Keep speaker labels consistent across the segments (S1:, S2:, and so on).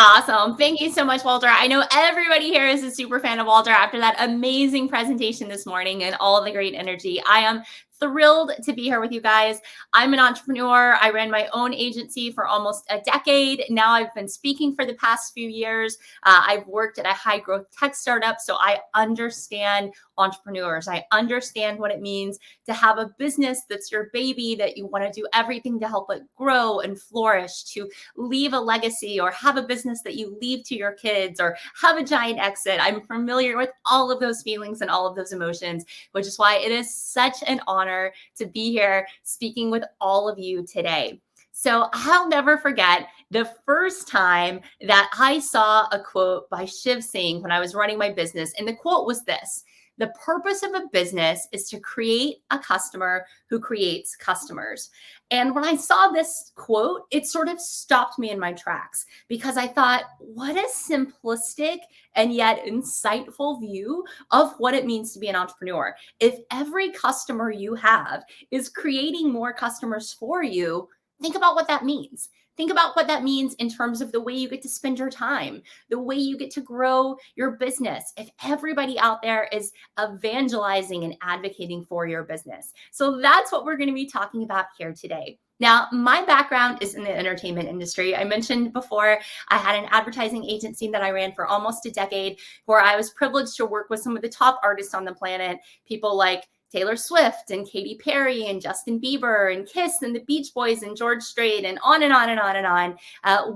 S1: Awesome. Thank you so much, Walter. I know everybody here is a super fan of Walter after that amazing presentation this morning and all the great energy. I am thrilled to be here with you guys. I'm an entrepreneur. I ran my own agency for almost a decade. Now I've been speaking for the past few years. I've worked at a high growth tech startup, so I understand entrepreneurs. I understand what it means to have a business that's your baby, that you want to do everything to help it grow and flourish, to leave a legacy or have a business that you leave to your kids or have a giant exit. I'm familiar with all of those feelings and all of those emotions, which is why it is such an honor to be here speaking with all of you today. So I'll never forget the first time that I saw a quote by Shiv Singh when I was running my business. And the quote was this: the purpose of a business is to create a customer who creates customers. And when I saw this quote, it sort of stopped me in my tracks because I thought, what a simplistic and yet insightful view of what it means to be an entrepreneur. If every customer you have is creating more customers for you, think about what that means. Think about what that means in terms of the way you get to spend your time, the way you get to grow your business. If everybody out there is evangelizing and advocating for your business. So that's what we're going to be talking about here today. Now, my background is in the entertainment industry. I mentioned before, I had an advertising agency that I ran for almost a decade, where I was privileged to work with some of the top artists on the planet, people like Taylor Swift and Katy Perry and Justin Bieber and Kiss and the Beach Boys and George Strait and on and on and on and on.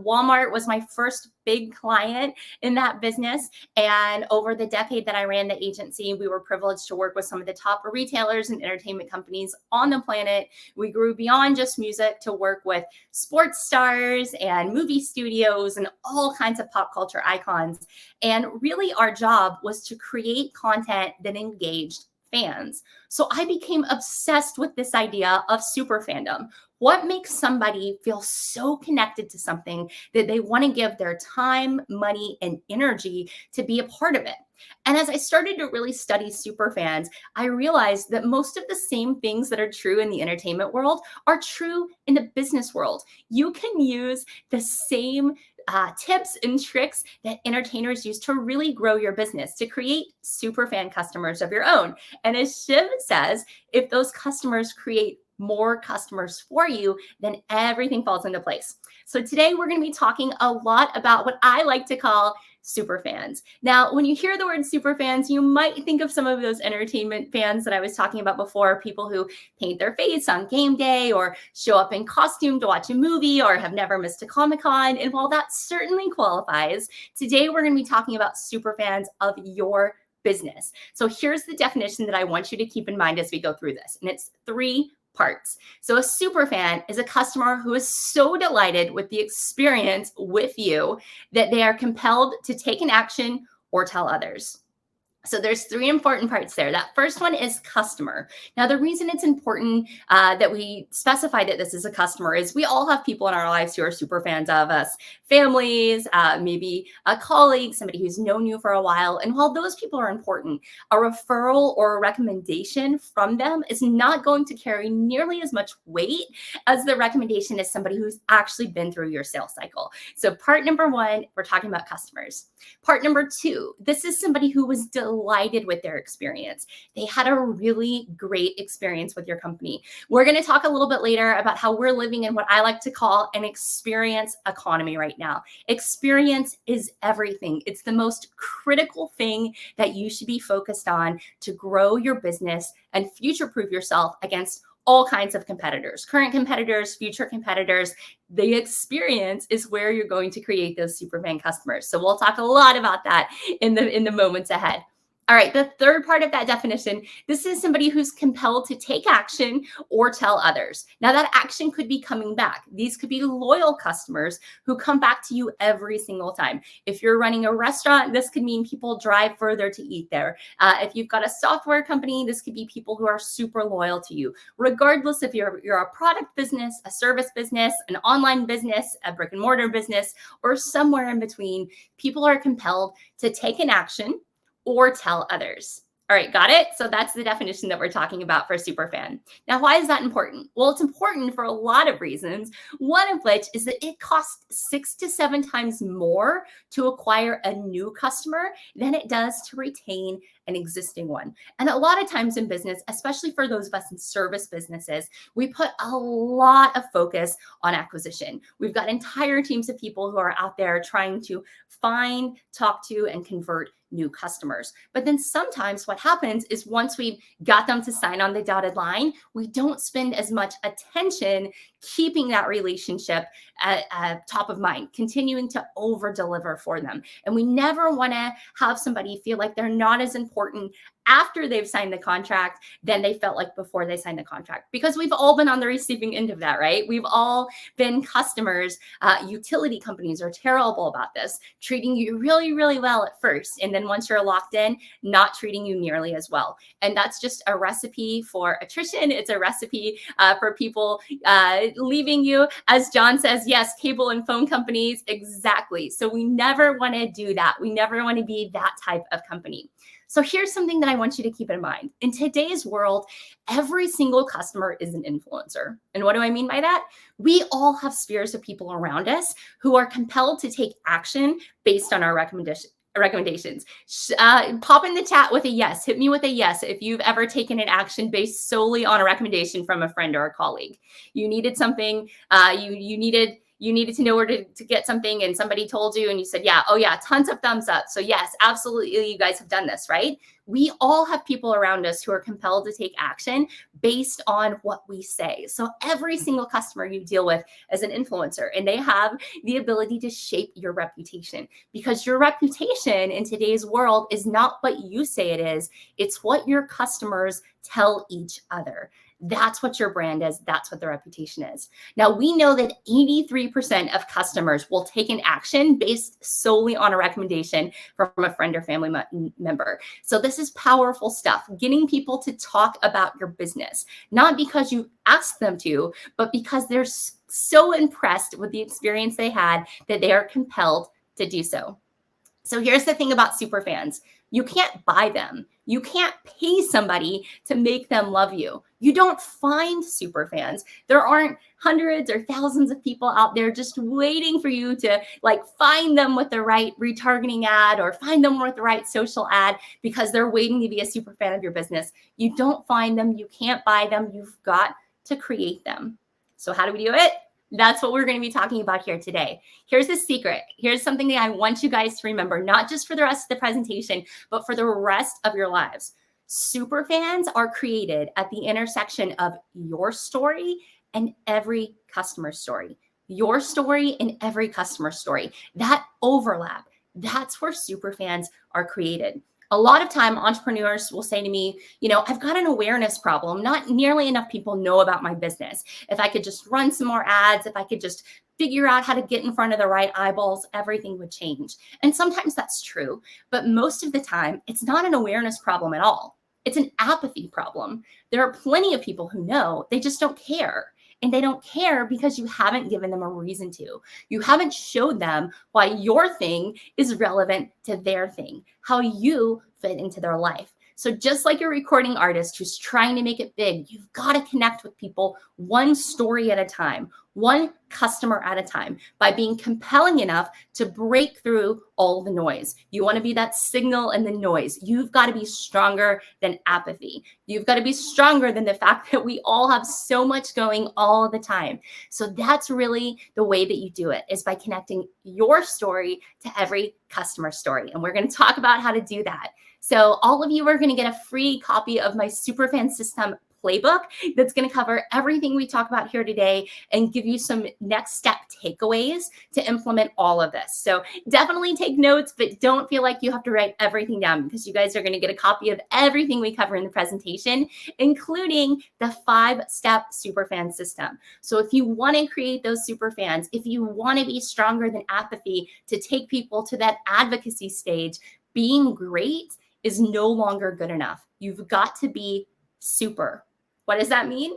S1: Walmart was my first big client in that business. And over the decade that I ran the agency, we were privileged to work with some of the top retailers and entertainment companies on the planet. We grew beyond just music to work with sports stars and movie studios and all kinds of pop culture icons. And really our job was to create content that engaged fans. So I became obsessed with this idea of super fandom. What makes somebody feel so connected to something that they want to give their time, money, and energy to be a part of it? And as I started to really study super fans, I realized that most of the same things that are true in the entertainment world are true in the business world. You can use the same tips and tricks that entertainers use to really grow your business, to create super fan customers of your own. And as Shiv says, if those customers create more customers for you, then everything falls into place. So today we're going to be talking a lot about what I like to call super fans. Now, when you hear the word super fans, you might think of some of those entertainment fans that I was talking about before, people who paint their face on game day or show up in costume to watch a movie or have never missed a Comic-Con. And while that certainly qualifies, today we're going to be talking about super fans of your business. So here's the definition that I want you to keep in mind as we go through this. And it's 3 parts. So a super fan is a customer who is so delighted with the experience with you that they are compelled to take an action or tell others. So there's 3 important parts there. That first one is customer. Now, the reason it's important that we specify that this is a customer is we all have people in our lives who are super fans of us, families, maybe a colleague, somebody who's known you for a while. And while those people are important, a referral or a recommendation from them is not going to carry nearly as much weight as the recommendation as somebody who's actually been through your sales cycle. So part number 1, we're talking about customers. Part number 2, this is somebody who was delighted with their experience. They had a really great experience with your company. We're going to talk a little bit later about how we're living in what I like to call an experience economy right now. Experience is everything. It's the most critical thing that you should be focused on to grow your business and future-proof yourself against all kinds of competitors, current competitors, future competitors. The experience is where you're going to create those super fan customers. So we'll talk a lot about that in the moments ahead. All right, the third part of that definition, this is somebody who's compelled to take action or tell others. Now, that action could be coming back. These could be loyal customers who come back to you every single time. If you're running a restaurant, this could mean people drive further to eat there. If you've got a software company, this could be people who are super loyal to you. Regardless if you're a product business, a service business, an online business, a brick and mortar business, or somewhere in between, people are compelled to take an action or tell others. All right, got it? So that's the definition that we're talking about for superfan. Now, why is that important? Well, it's important for a lot of reasons, one of which is that it costs 6 to 7 times more to acquire a new customer than it does to retain an existing one. And a lot of times in business, especially for those of us in service businesses, we put a lot of focus on acquisition. We've got entire teams of people who are out there trying to find, talk to, and convert new customers. But then sometimes what happens is once we've got them to sign on the dotted line, we don't spend as much attention keeping that relationship at top of mind, continuing to over deliver for them. And we never want to have somebody feel like they're not as important after they've signed the contract than they felt like before they signed the contract, because we've all been on the receiving end of that, right? We've all been customers. Utility companies are terrible about this, treating you really, really well at first. And then once you're locked in, not treating you nearly as well. And that's just a recipe for attrition. It's a recipe for people leaving you. As John says, yes, cable and phone companies, exactly. So we never want to do that. We never want to be that type of company. So here's something that I want you to keep in mind. In today's world, every single customer is an influencer. And what do I mean by that? We all have spheres of people around us who are compelled to take action based on our recommendations. Pop in the chat with a yes. Hit me with a yes if you've ever taken an action based solely on a recommendation from a friend or a colleague. You needed something, you needed to know where to get something, and somebody told you and you said, yeah, oh yeah, tons of thumbs up. So yes, absolutely, you guys have done this, right? We all have people around us who are compelled to take action based on what we say. So every single customer you deal with is an influencer, and they have the ability to shape your reputation, because your reputation in today's world is not what you say it is. It's what your customers tell each other. That's what your brand is. That's what the reputation is. Now, we know that 83% of customers will take an action based solely on a recommendation from a friend or family member. So this is powerful stuff, getting people to talk about your business, not because you asked them to, but because they're so impressed with the experience they had that they are compelled to do so. So here's the thing about superfans. You can't buy them. You can't pay somebody to make them love you. You don't find superfans. There aren't hundreds or thousands of people out there just waiting for you to find them with the right retargeting ad or find them with the right social ad because they're waiting to be a superfan of your business. You don't find them. You can't buy them. You've got to create them. So how do we do it? That's what we're going to be talking about here today. Here's the secret. Here's something that I want you guys to remember, not just for the rest of the presentation, but for the rest of your lives. Superfans are created at the intersection of your story and every customer story. Your story and every customer story. That overlap, that's where superfans are created. A lot of time, entrepreneurs will say to me, I've got an awareness problem. Not nearly enough people know about my business. If I could just run some more ads, if I could just figure out how to get in front of the right eyeballs, everything would change. And sometimes that's true, but most of the time, it's not an awareness problem at all. It's an apathy problem. There are plenty of people who know, they just don't care. And they don't care because you haven't given them a reason to. You haven't showed them why your thing is relevant to their thing, how you fit into their life. So just like a recording artist who's trying to make it big, you've got to connect with people one story at a time, one customer at a time, by being compelling enough to break through all the noise. You want to be that signal in the noise. You've got to be stronger than apathy. You've got to be stronger than the fact that we all have so much going all the time. So that's really the way that you do it, is by connecting your story to every customer story. And we're going to talk about how to do that. So all of you are going to get a free copy of my SUPERFANS System playbook that's going to cover everything we talk about here today and give you some next step takeaways to implement all of this. So definitely take notes, but don't feel like you have to write everything down, because you guys are going to get a copy of everything we cover in the presentation, including the 5-step superfan system. So if you want to create those superfans, if you want to be stronger than apathy to take people to that advocacy stage, being great is no longer good enough. You've got to be super. What does that mean?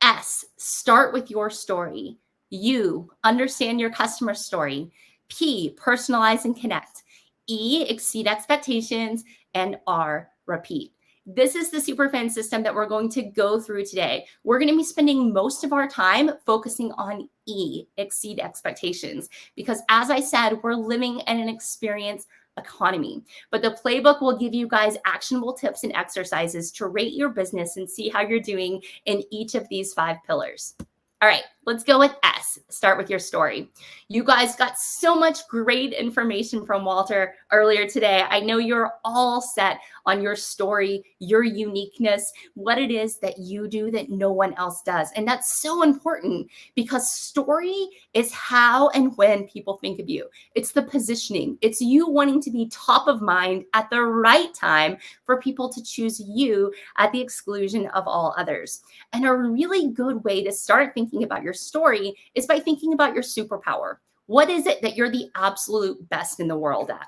S1: S, start with your story. U, understand your customer story. P, personalize and connect. E, exceed expectations. And R, repeat. This is the SUPERFANS system that we're going to go through today. We're going to be spending most of our time focusing on E, exceed expectations, because as I said, we're living in an experience economy. But the playbook will give you guys actionable tips and exercises to rate your business and see how you're doing in each of these 5 pillars. All right, let's go with S. Start with your story. You guys got so much great information from Walter earlier today. I know you're all set on your story, your uniqueness, what it is that you do that no one else does. And that's so important because story is how and when people think of you. It's the positioning. It's you wanting to be top of mind at the right time for people to choose you at the exclusion of all others. And a really good way to start thinking about your story is by thinking about your superpower. What is it that you're the absolute best in the world at?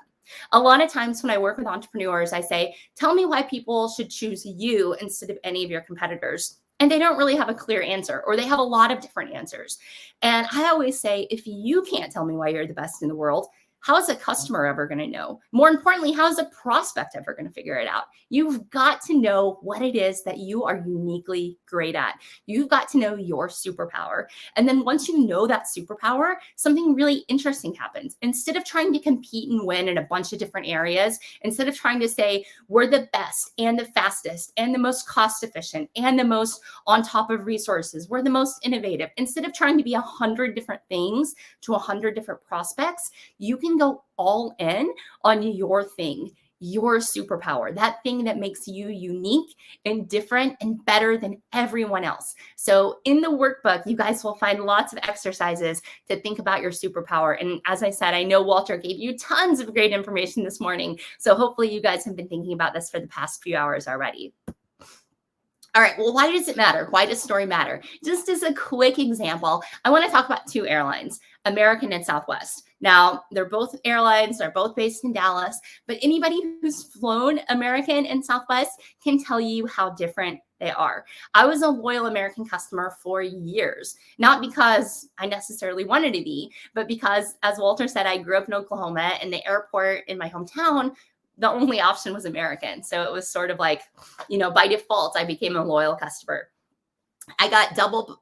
S1: A lot of times when I work with entrepreneurs, I say, tell me why people should choose you instead of any of your competitors. And they don't really have a clear answer, or they have a lot of different answers. And I always say, if you can't tell me why you're the best in the world, how is a customer ever going to know? More importantly, how is a prospect ever going to figure it out? You've got to know what it is that you are uniquely great at. You've got to know your superpower. And then once you know that superpower, something really interesting happens. Instead of trying to compete and win in a bunch of different areas, instead of trying to say we're the best and the fastest and the most cost efficient and the most on top of resources, we're the most innovative, instead of trying to be 100 different things to 100 different prospects, you can go all in on your thing, your superpower, that thing that makes you unique and different and better than everyone else. So in the workbook, you guys will find lots of exercises to think about your superpower. And as I said, I know Walter gave you tons of great information this morning. So hopefully you guys have been thinking about this for the past few hours already. All right, well, why does it matter? Why does story matter? Just as a quick example, I want to talk about 2 airlines, American and Southwest. Now, they're both airlines, they're both based in Dallas, but anybody who's flown American and Southwest can tell you how different they are. I was a loyal American customer for years, not because I necessarily wanted to be, but because, as Walter said, I grew up in Oklahoma and the airport in my hometown, the only option was American. So it was sort of like, by default, I became a loyal customer. I got double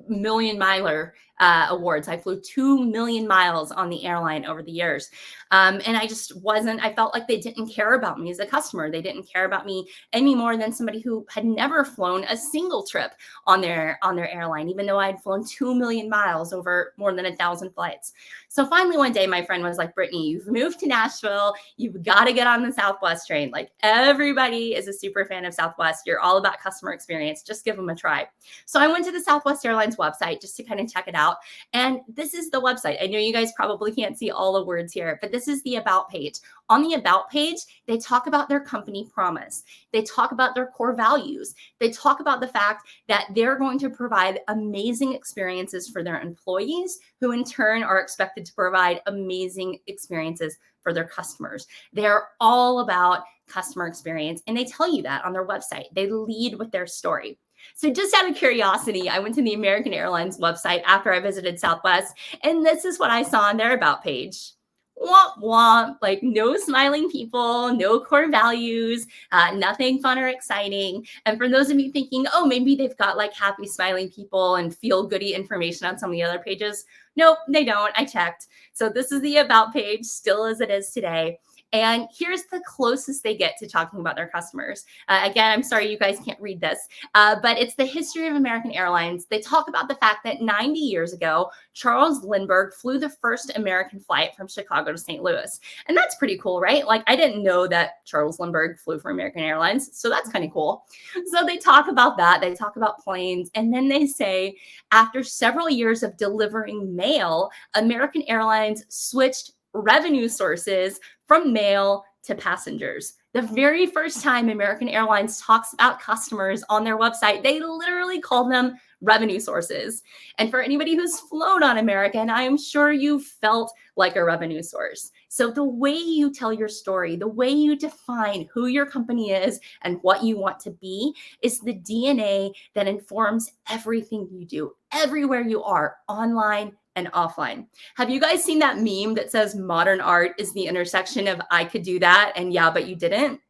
S1: million miler awards. I flew 2 million miles on the airline over the years. And I felt like they didn't care about me as a customer. They didn't care about me any more than somebody who had never flown a single trip on their airline, even though I had flown 2 million miles over more than 1,000 flights. So finally one day my friend was like, Brittany, you've moved to Nashville. You've got to get on the Southwest train. Like, everybody is a super fan of Southwest. You're all about customer experience. Just give them a try. So I went to the Southwest Airlines website just to kind of check it out. And this is the website. I know you guys probably can't see all the words here, but this is the About page. On the About page, they talk about their company promise. They talk about their core values. They talk about the fact that they're going to provide amazing experiences for their employees, who in turn are expected to provide amazing experiences for their customers. They're all about customer experience, and they tell you that on their website. They lead with their story. So just out of curiosity, I went to the American Airlines website after I visited Southwest, and this is what I saw on their About page. Womp womp, like no smiling people, no core values, nothing fun or exciting. And for those of you thinking, oh, maybe they've got like happy smiling people and feel goody information on some of the other pages. Nope, they don't. I checked. So this is the About page, still as it is today. And here's the closest they get to talking about their customers. Again, I'm sorry you guys can't read this, but it's the history of American Airlines. They talk about the fact that 90 years ago, Charles Lindbergh flew the first American flight from Chicago to St. Louis. And that's pretty cool, right? Like, I didn't know that Charles Lindbergh flew for American Airlines, so that's kind of cool. So they talk about that. They talk about planes. And then they say, after several years of delivering mail, American Airlines switched revenue sources from mail to passengers. The very first time American Airlines talks about customers on their website, they literally call them revenue sources. And for anybody who's flown on American, I am sure you felt like a revenue source. So the way you tell your story, the way you define who your company is and what you want to be is the DNA that informs everything you do, everywhere you are, online and offline. Have you guys seen that meme that says modern art is the intersection of I could do that and yeah, but you didn't?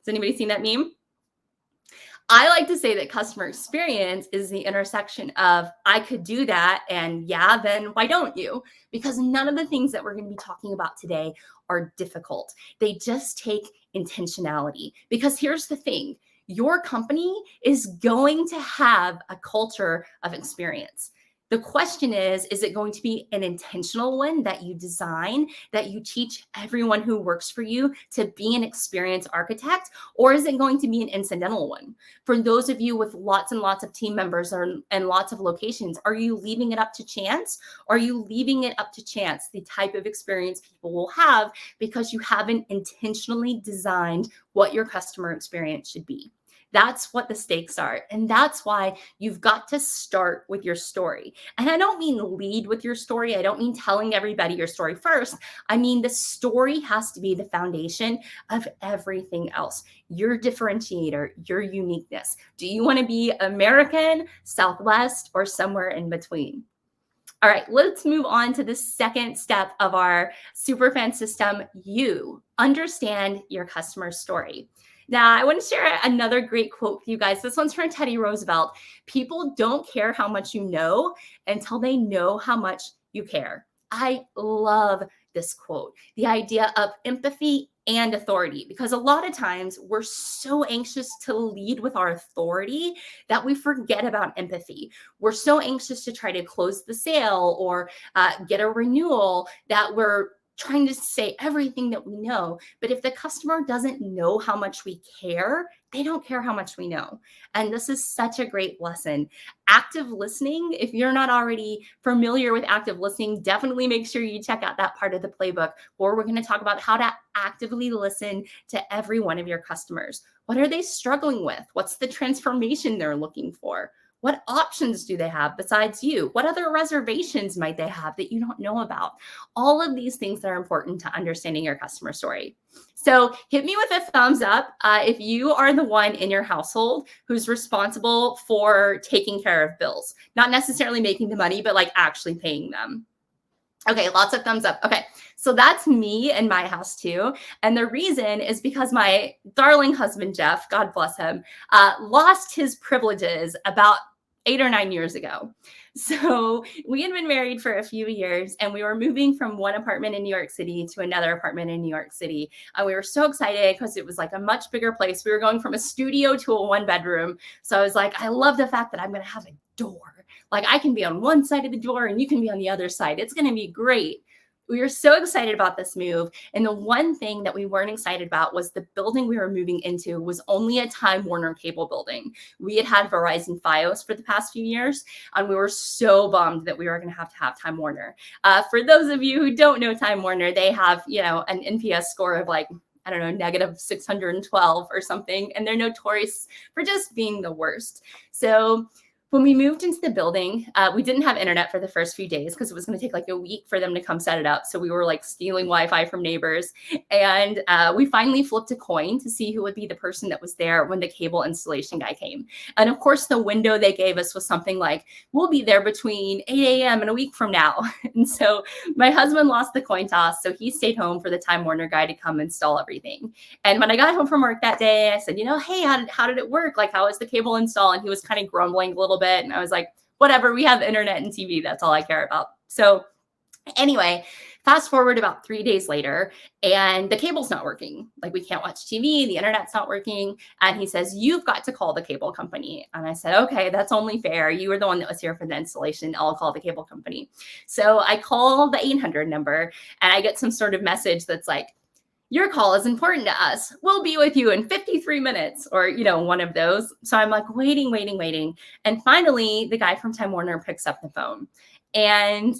S1: Has anybody seen that meme? I like to say that customer experience is the intersection of I could do that and yeah, then why don't you? Because none of the things that we're going to be talking about today are difficult. They just take intentionality. Because here's the thing, your company is going to have a culture of experience. The question is it going to be an intentional one that you design, that you teach everyone who works for you to be an experience architect, or is it going to be an incidental one? For those of you with lots and lots of team members and lots of locations, are you leaving it up to chance? Or are you leaving it up to chance the type of experience people will have because you haven't intentionally designed what your customer experience should be? That's what the stakes are. And that's why you've got to start with your story. And I don't mean lead with your story. I don't mean telling everybody your story first. I mean, the story has to be the foundation of everything else. Your differentiator, your uniqueness. Do you want to be American, Southwest, or somewhere in between? All right, let's move on to the second step of our SUPERFANS system. You understand your customer story. Now, I want to share another great quote with you guys. This one's from Teddy Roosevelt. People don't care how much you know until they know how much you care. I love this quote, the idea of empathy and authority, because a lot of times we're so anxious to lead with our authority that we forget about empathy. We're so anxious to try to close the sale or get a renewal that we're trying to say everything that we know. But if the customer doesn't know how much we care, they don't care how much we know. And this is such a great lesson. Active listening, if you're not already familiar with active listening, definitely make sure you check out that part of the playbook where we're going to talk about how to actively listen to every one of your customers. What are they struggling with? What's the transformation they're looking for? What options do they have besides you? What other reservations might they have that you don't know about? All of these things that are important to understanding your customer story. So hit me with a thumbs up if you are the one in your household who's responsible for taking care of bills, not necessarily making the money, but like actually paying them. Okay, lots of thumbs up. Okay, so that's me and my house too. And the reason is because my darling husband, Jeff, God bless him, lost his privileges about 8 or 9 years ago. So we had been married for a few years and we were moving from one apartment in New York City to another apartment in New York City. And we were so excited because it was like a much bigger place. We were going from a studio to a 1-bedroom. So I was like, I love the fact that I'm going to have a door. Like I can be on one side of the door and you can be on the other side. It's going to be great. We were so excited about this move. And the one thing that we weren't excited about was the building we were moving into was only a Time Warner cable building. We had Verizon Fios for the past few years, and we were so bummed that we were going to have Time Warner. For those of you who don't know Time Warner, they have, an NPS score of like, I don't know, negative 612 or something. And they're notorious for just being the worst. So when we moved into the building, we didn't have internet for the first few days because it was going to take like a week for them to come set it up. So we were like stealing Wi-Fi from neighbors. And we finally flipped a coin to see who would be the person that was there when the cable installation guy came. And of course, the window they gave us was something like, we'll be there between 8 a.m. and a week from now. And so my husband lost the coin toss. So he stayed home for the Time Warner guy to come install everything. And when I got home from work that day, I said, hey, how did it work? Like, how was the cable install? And he was kind of grumbling a little bit. And I was like, whatever, we have internet and TV. That's all I care about. So anyway, fast forward about 3 days later and the cable's not working. Like we can't watch TV. The internet's not working. And he says, you've got to call the cable company. And I said, okay, that's only fair. You were the one that was here for the installation. I'll call the cable company. So I call the 800 number and I get some sort of message that's like, your call is important to us. We'll be with you in 53 minutes or, one of those. So I'm like waiting. And finally, the guy from Time Warner picks up the phone. And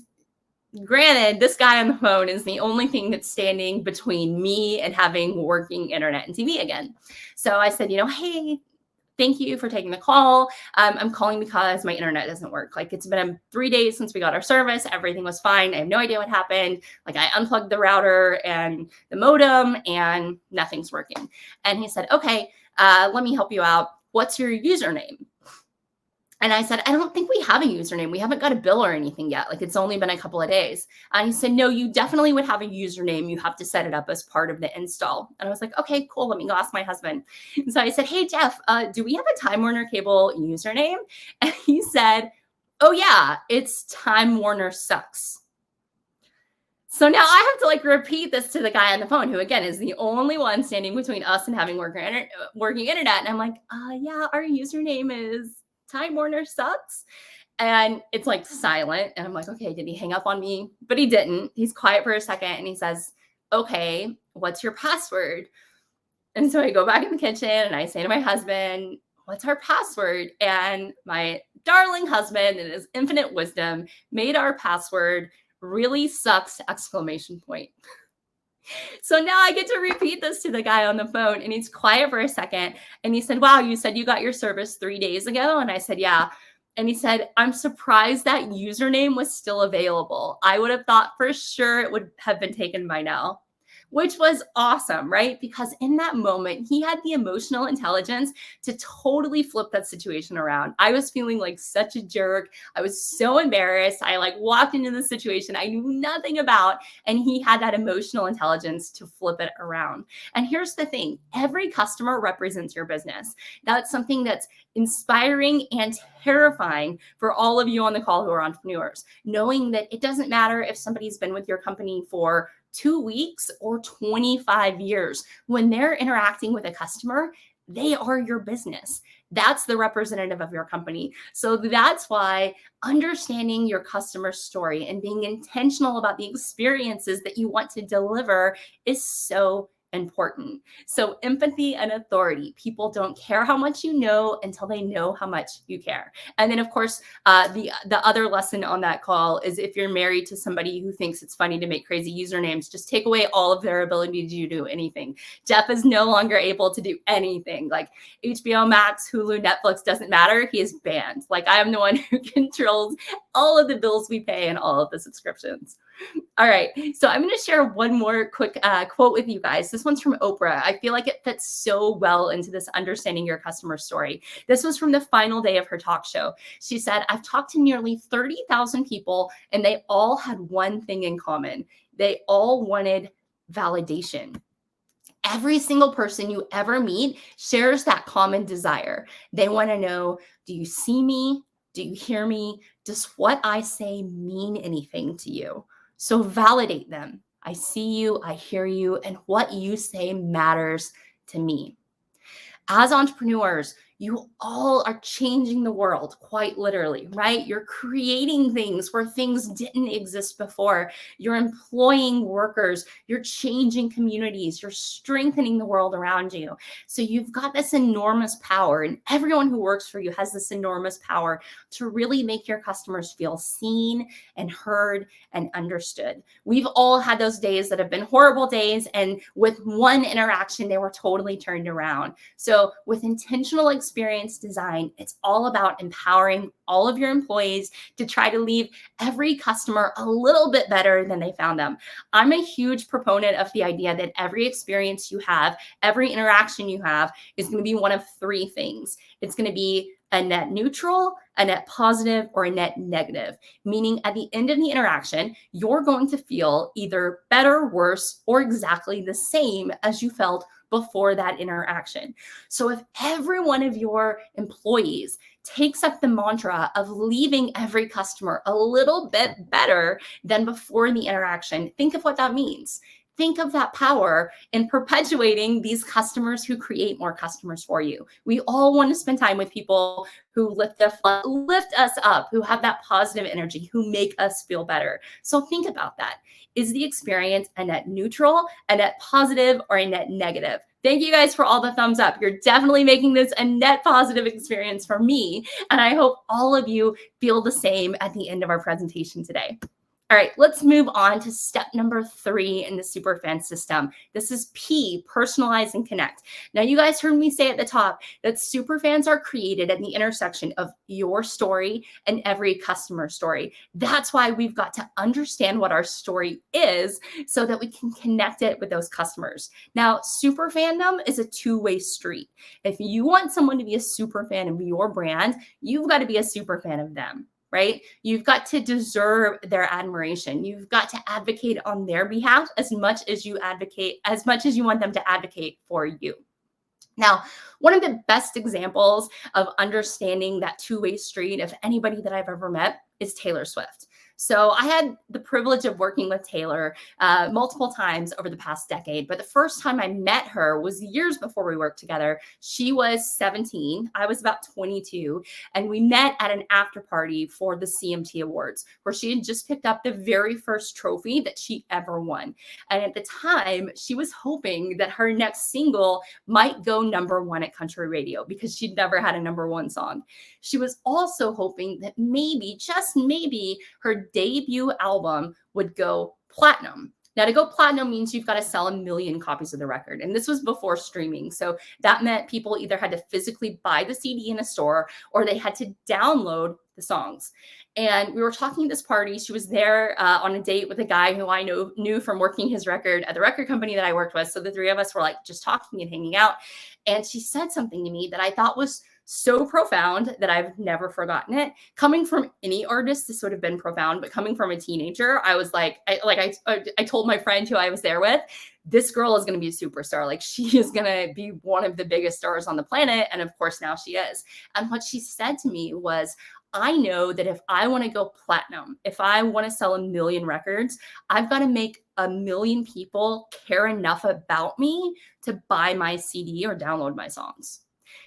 S1: granted, this guy on the phone is the only thing that's standing between me and having working internet and TV again. So I said, hey, thank you for taking the call. I'm calling because my internet doesn't work. Like it's been 3 days since we got our service. Everything was fine. I have no idea what happened. Like I unplugged the router and the modem and nothing's working. And he said, okay, let me help you out. What's your username? And I said, I don't think we have a username. We haven't got a bill or anything yet. Like it's only been a couple of days. And he said, no, you definitely would have a username. You have to set it up as part of the install. And I was like, okay, cool. Let me go ask my husband. And so I said, hey, Jeff, do we have a Time Warner Cable username? And he said, oh yeah, it's Time Warner Sucks. So now I have to like repeat this to the guy on the phone, who again is the only one standing between us and having working internet. And I'm like, yeah, our username is Time Warner Sucks. And it's like silent. And I'm like, okay, did he hang up on me? But he didn't. He's quiet for a second and he says, okay, what's your password? And so I go back in the kitchen and I say to my husband, what's our password? And my darling husband, in his infinite wisdom, made our password really sucks, exclamation point. So now I get to repeat this to the guy on the phone and he's quiet for a second. And he said, wow, you said you got your service 3 days ago? And I said, yeah. And he said, I'm surprised that username was still available. I would have thought for sure it would have been taken by now. Which was awesome, right? Because in that moment, he had the emotional intelligence to totally flip that situation around. I was feeling like such a jerk. I was so embarrassed. I like walked into the situation I knew nothing about, and he had that emotional intelligence to flip it around. And here's the thing, every customer represents your business. That's something that's inspiring and terrifying for all of you on the call who are entrepreneurs, knowing that it doesn't matter if somebody's been with your company for 2 weeks or 25 years. When they're interacting with a customer, they are your business. That's the representative of your company. So that's why understanding your customer story and being intentional about the experiences that you want to deliver is so important. So empathy and authority. People don't care how much you know until they know how much you care. And then, of course, the other lesson on that call is if you're married to somebody who thinks it's funny to make crazy usernames, just take away all of their ability to do anything. Jeff is no longer able to do anything. Like HBO Max, Hulu, Netflix, doesn't matter. He is banned. Like I am the one who controls all of the bills we pay and all of the subscriptions. All right. So I'm going to share one more quick quote with you guys. This one's from Oprah. I feel like it fits so well into this understanding your customer story. This was from the final day of her talk show. She said, I've talked to nearly 30,000 people and they all had one thing in common. They all wanted validation. Every single person you ever meet shares that common desire. They want to know, do you see me? Do you hear me? Does what I say mean anything to you? So validate them. I see you, I hear you, and what you say matters to me. As entrepreneurs, you all are changing the world, quite literally, right? You're creating things where things didn't exist before. You're employing workers. You're changing communities. You're strengthening the world around you. So you've got this enormous power, and everyone who works for you has this enormous power to really make your customers feel seen and heard and understood. We've all had those days that have been horrible days, and with one interaction, they were totally turned around. So with intentional experience design, it's all about empowering all of your employees to try to leave every customer a little bit better than they found them. I'm a huge proponent of the idea that every experience you have, every interaction you have is going to be one of three things. It's going to be a net neutral, a net positive, or a net negative, meaning at the end of the interaction, you're going to feel either better, worse, or exactly the same as you felt before that interaction. So if every one of your employees takes up the mantra of leaving every customer a little bit better than before the interaction, think of what that means. Think of that power in perpetuating these customers who create more customers for you. We all want to spend time with people who lift us up, who have that positive energy, who make us feel better. So think about that. Is the experience a net neutral, a net positive, or a net negative? Thank you guys for all the thumbs up. You're definitely making this a net positive experience for me. And I hope all of you feel the same at the end of our presentation today. All right, let's move on to step number 3 in the SUPERFANS system. This is P, personalize and connect. Now, you guys heard me say at the top that SUPERFANS are created at the intersection of your story and every customer story. That's why we've got to understand what our story is so that we can connect it with those customers. Now, super fandom is a two-way street. If you want someone to be a super fan of your brand, you've got to be a super fan of them. Right? You've got to deserve their admiration. You've got to advocate on their behalf as much as you want them to advocate for you. Now, one of the best examples of understanding that two-way street of anybody that I've ever met is Taylor Swift. So I had the privilege of working with Taylor multiple times over the past decade, but the first time I met her was years before we worked together. She was 17, I was about 22, and we met at an after party for the CMT Awards, where she had just picked up the very first trophy that she ever won. And at the time, she was hoping that her next single might go #1 at country radio because she'd never had a #1 song. She was also hoping that maybe, just maybe, her debut album would go platinum. Now, to go platinum means you've got to sell 1 million copies of the record. And this was before streaming. So that meant people either had to physically buy the CD in a store or they had to download the songs. And we were talking at this party. She was there on a date with a guy who I knew from working his record at the record company that I worked with. So the three of us were like just talking and hanging out. And she said something to me that I thought was so profound that I've never forgotten it. Coming from any artist, this would have been profound, but coming from a teenager, I was like, I told my friend who I was there with, this girl is going to be a superstar. Like, she is going to be one of the biggest stars on the planet. And of course, now she is. And what she said to me was, I know that if I want to go platinum, if I want to sell 1 million records, I've got to make 1 million people care enough about me to buy my CD or download my songs.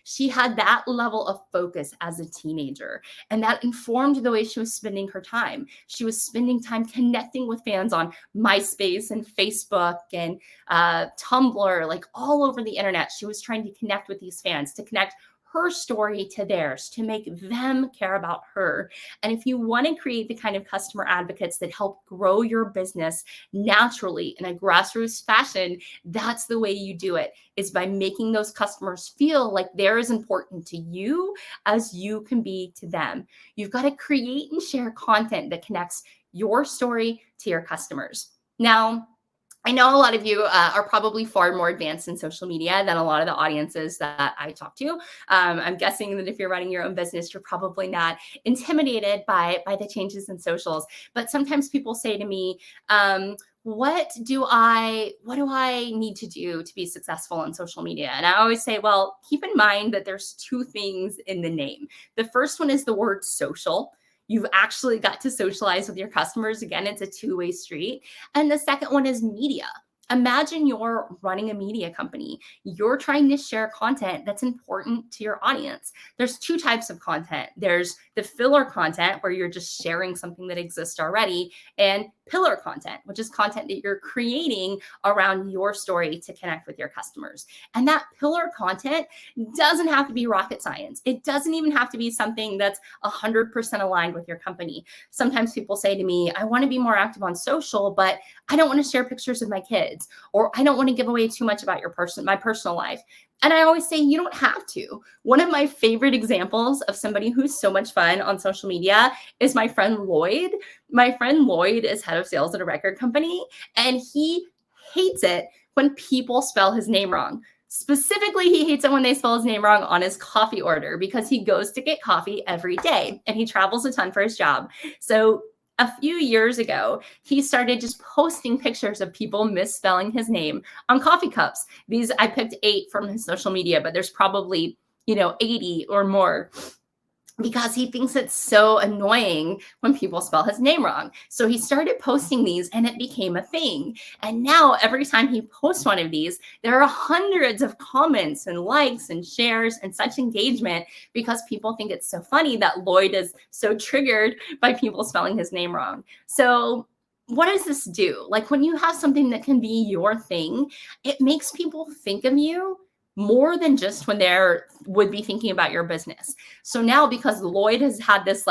S1: She had that level of focus as a teenager, and that informed the way she was spending her time. She was spending time connecting with fans on MySpace and Facebook and Tumblr, like all over the internet. She was trying to connect with these fans, to connect her story to theirs, to make them care about her. And if you want to create the kind of customer advocates that help grow your business naturally in a grassroots fashion, that's the way you do it, is by making those customers feel like they're as important to you as you can be to them. You've got to create and share content that connects your story to your customers. Now, I know a lot of you are probably far more advanced in social media than a lot of the audiences that I talk to. I'm guessing that if you're running your own business, you're probably not intimidated by the changes in socials. But sometimes people say to me, what do I need to do to be successful on social media? And I always say, well, keep in mind that there's 2 things in the name. The first one is the word social. You've actually got to socialize with your customers. Again, it's a two-way street. And the second one is media. Imagine you're running a media company. You're trying to share content that's important to your audience. There's 2 types of content. There's the filler content, where you're just sharing something that exists already, and pillar content, which is content that you're creating around your story to connect with your customers. And that pillar content doesn't have to be rocket science. It doesn't even have to be something that's 100% aligned with your company. Sometimes people say to me, I want to be more active on social, but I don't want to share pictures of my kids, or I don't want to give away too much about my personal life. And I always say, you don't have to. One of my favorite examples of somebody who's so much fun on social media is my friend Lloyd. My friend Lloyd is head of sales at a record company, and he hates it when people spell his name wrong. Specifically, he hates it when they spell his name wrong on his coffee order, because he goes to get coffee every day and he travels a ton for his job. So a few years ago, he started just posting pictures of people misspelling his name on coffee cups. These, I picked 8 from his social media, but there's probably, 80 or more, because he thinks it's so annoying when people spell his name wrong. So he started posting these, and it became a thing. And now every time he posts one of these, there are hundreds of comments and likes and shares and such engagement, because people think it's so funny that Lloyd is so triggered by people spelling his name wrong. So what does this do? Like, when you have something that can be your thing, it makes people think of you more than just when would be thinking about your business. So now, because Lloyd has had this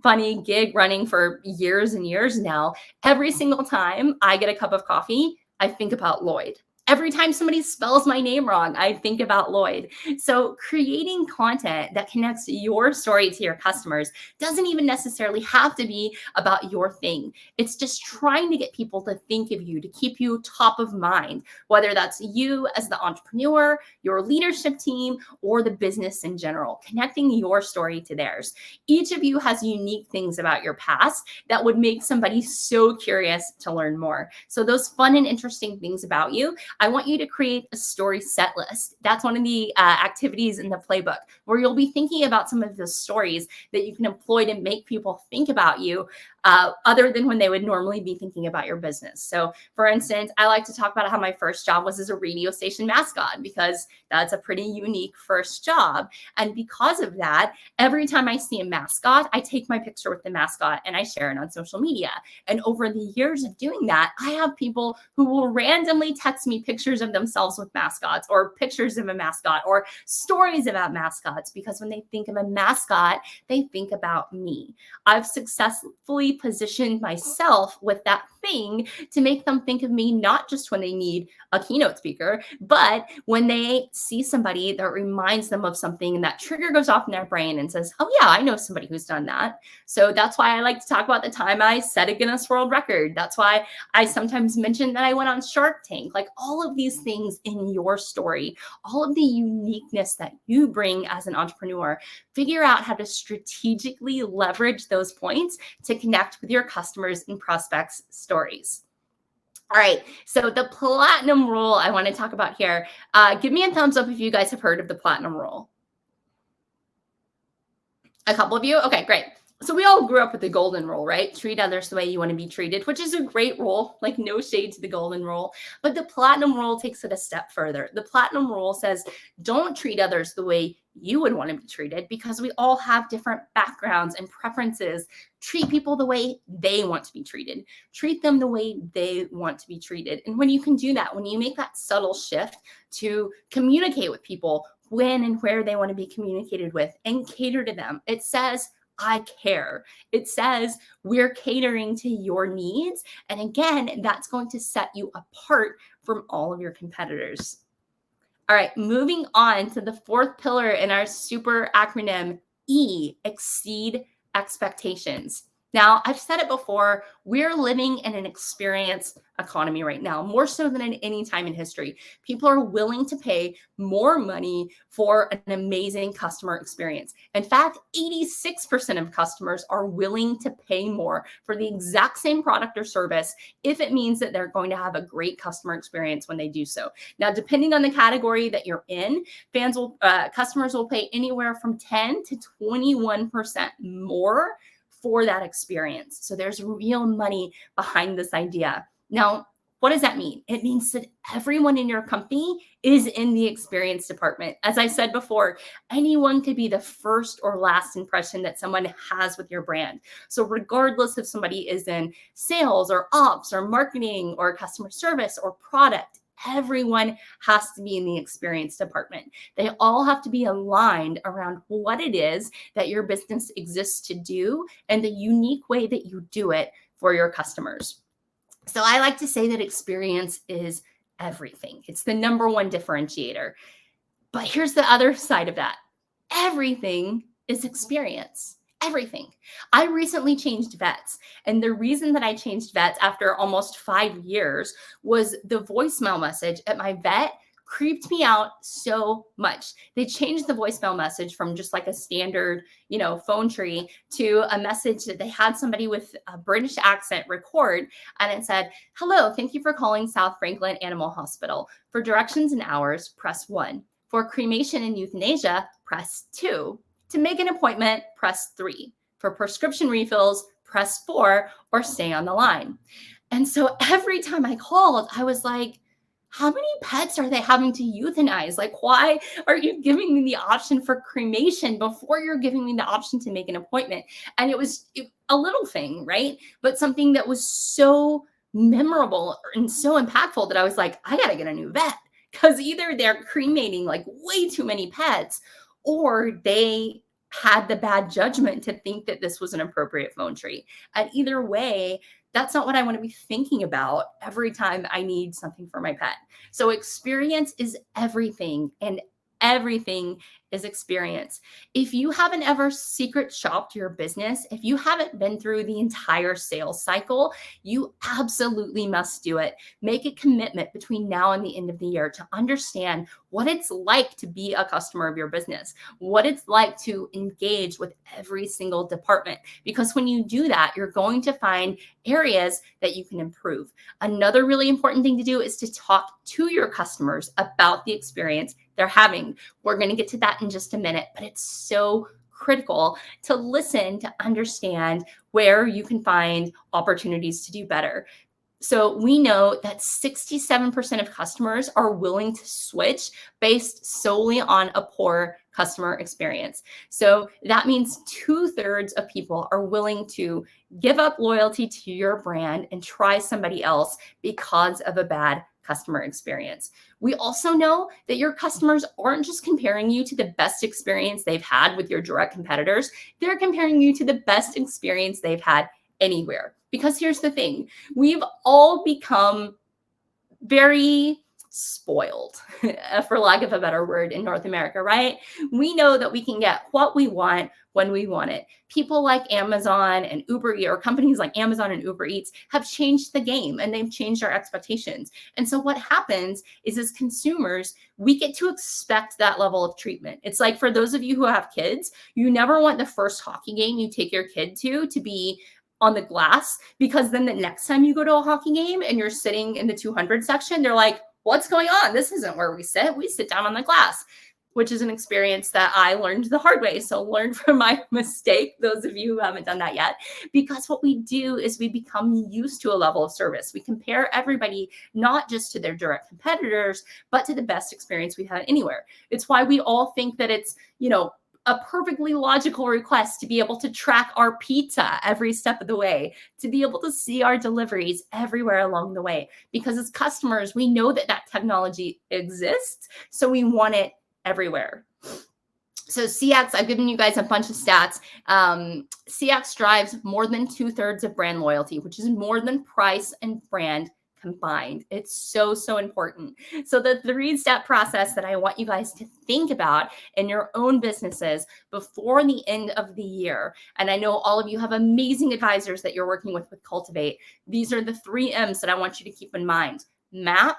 S1: funny gig running for years and years now. Every single time I get a cup of coffee, I think about Lloyd. Every time somebody spells my name wrong, I think about Lloyd. So creating content that connects your story to your customers doesn't even necessarily have to be about your thing. It's just trying to get people to think of you, to keep you top of mind, whether that's you as the entrepreneur, your leadership team, or the business in general, connecting your story to theirs. Each of you has unique things about your past that would make somebody so curious to learn more. So those fun and interesting things about you, I want you to create a story set list. That's one of the activities in the playbook where you'll be thinking about some of the stories that you can employ to make people think about you other than when they would normally be thinking about your business. So for instance, I like to talk about how my first job was as a radio station mascot because that's a pretty unique first job. And because of that, every time I see a mascot, I take my picture with the mascot and I share it on social media. And over the years of doing that, I have people who will randomly text me pictures of themselves with mascots or pictures of a mascot or stories about mascots because when they think of a mascot, they think about me. I've successfully positioned myself with that thing to make them think of me not just when they need a keynote speaker, but when they see somebody that reminds them of something and that trigger goes off in their brain and says, oh yeah, I know somebody who's done that. So that's why I like to talk about the time I set a Guinness World Record. That's why I sometimes mention that I went on Shark Tank. Like all of these things in your story, all of the uniqueness that you bring as an entrepreneur, figure out how to strategically leverage those points to connect with your customers and prospects' stories. All right, so the platinum rule I want to talk about here. Give me a thumbs up if you guys have heard of the platinum rule. A couple of you? Okay, great. So we all grew up with the golden rule, right? Treat others the way you want to be treated, which is a great rule, like no shade to the golden rule. But the platinum rule takes it a step further. The platinum rule says, don't treat others the way you would want to be treated because we all have different backgrounds and preferences. Treat people the way they want to be treated. Treat them the way they want to be treated. And when you can do that, when you make that subtle shift to communicate with people when and where they want to be communicated with and cater to them, it says, I care. It says we're catering to your needs. And again, that's going to set you apart from all of your competitors. All right, moving on to the fourth pillar in our super acronym E, exceed expectations. Now, I've said it before, we're living in an experience economy right now, more so than in any time in history. People are willing to pay more money for an amazing customer experience. In fact, 86% of customers are willing to pay more for the exact same product or service if it means that they're going to have a great customer experience when they do so. Now, depending on the category that you're in, customers will pay anywhere from 10 to 21% more for that experience. So there's real money behind this idea. Now, what does that mean? It means that everyone in your company is in the experience department. As I said before, anyone could be the first or last impression that someone has with your brand. So regardless if somebody is in sales or ops or marketing or customer service or product, everyone has to be in the experience department. They all have to be aligned around what it is that your business exists to do and the unique way that you do it for your customers. So I like to say that experience is everything. It's the number one differentiator. But here's the other side of that. Everything is experience. Everything. I recently changed vets. And the reason that I changed vets after almost 5 years was the voicemail message at my vet creeped me out so much. They changed the voicemail message from just like a standard, phone tree to a message that they had somebody with a British accent record. And it said, hello, thank you for calling South Franklin Animal Hospital. For directions and hours, press 1. For cremation and euthanasia, press 2. To make an appointment, press 3. For prescription refills, press 4 or stay on the line. And so every time I called, I was like, how many pets are they having to euthanize? Like, why are you giving me the option for cremation before you're giving me the option to make an appointment? And it was a little thing, right? But something that was so memorable and so impactful that I was like, I got to get a new vet because either they're cremating like way too many pets or they had the bad judgment to think that this was an appropriate phone tree. And either way, that's not what I want to be thinking about every time I need something for my pet. So experience is everything, and everything is experience. If you haven't ever secret shopped your business, if you haven't been through the entire sales cycle, you absolutely must do it. Make a commitment between now and the end of the year to understand what it's like to be a customer of your business, what it's like to engage with every single department. Because when you do that, you're going to find areas that you can improve. Another really important thing to do is to talk to your customers about the experience they're having. We're going to get to that in just a minute, but it's so critical to listen to understand where you can find opportunities to do better. So we know that 67% of customers are willing to switch based solely on a poor customer experience. So that means 2/3 of people are willing to give up loyalty to your brand and try somebody else because of a bad customer experience. We also know that your customers aren't just comparing you to the best experience they've had with your direct competitors, they're comparing you to the best experience they've had anywhere. Because here's the thing, we've all become very spoiled, for lack of a better word, in North America, right? We know that we can get what we want when we want it. People like Amazon and Uber Eats, or companies like Amazon and Uber Eats, have changed the game and they've changed our expectations. And so what happens is, as consumers, we get to expect that level of treatment. It's like, for those of you who have kids, you never want the first hockey game you take your kid to be on the glass, because then the next time you go to a hockey game and you're sitting in the 200 section, they're like, what's going on? This isn't where we sit. We sit down on the glass, which is an experience that I learned the hard way. So learn from my mistake, those of you who haven't done that yet, because what we do is we become used to a level of service. We compare everybody not just to their direct competitors, but to the best experience we've had anywhere. It's why we all think that it's, a perfectly logical request to be able to track our pizza every step of the way, to be able to see our deliveries everywhere along the way. Because as customers, we know that that technology exists, so we want it everywhere. So CX, I've given you guys a bunch of stats. CX drives more than 2/3 of brand loyalty, which is more than price and brand combined. It's so, so important. So the 3-step process that I want you guys to think about in your own businesses before the end of the year, and I know all of you have amazing advisors that you're working with Cultivate. These are the 3 M's that I want you to keep in mind: map,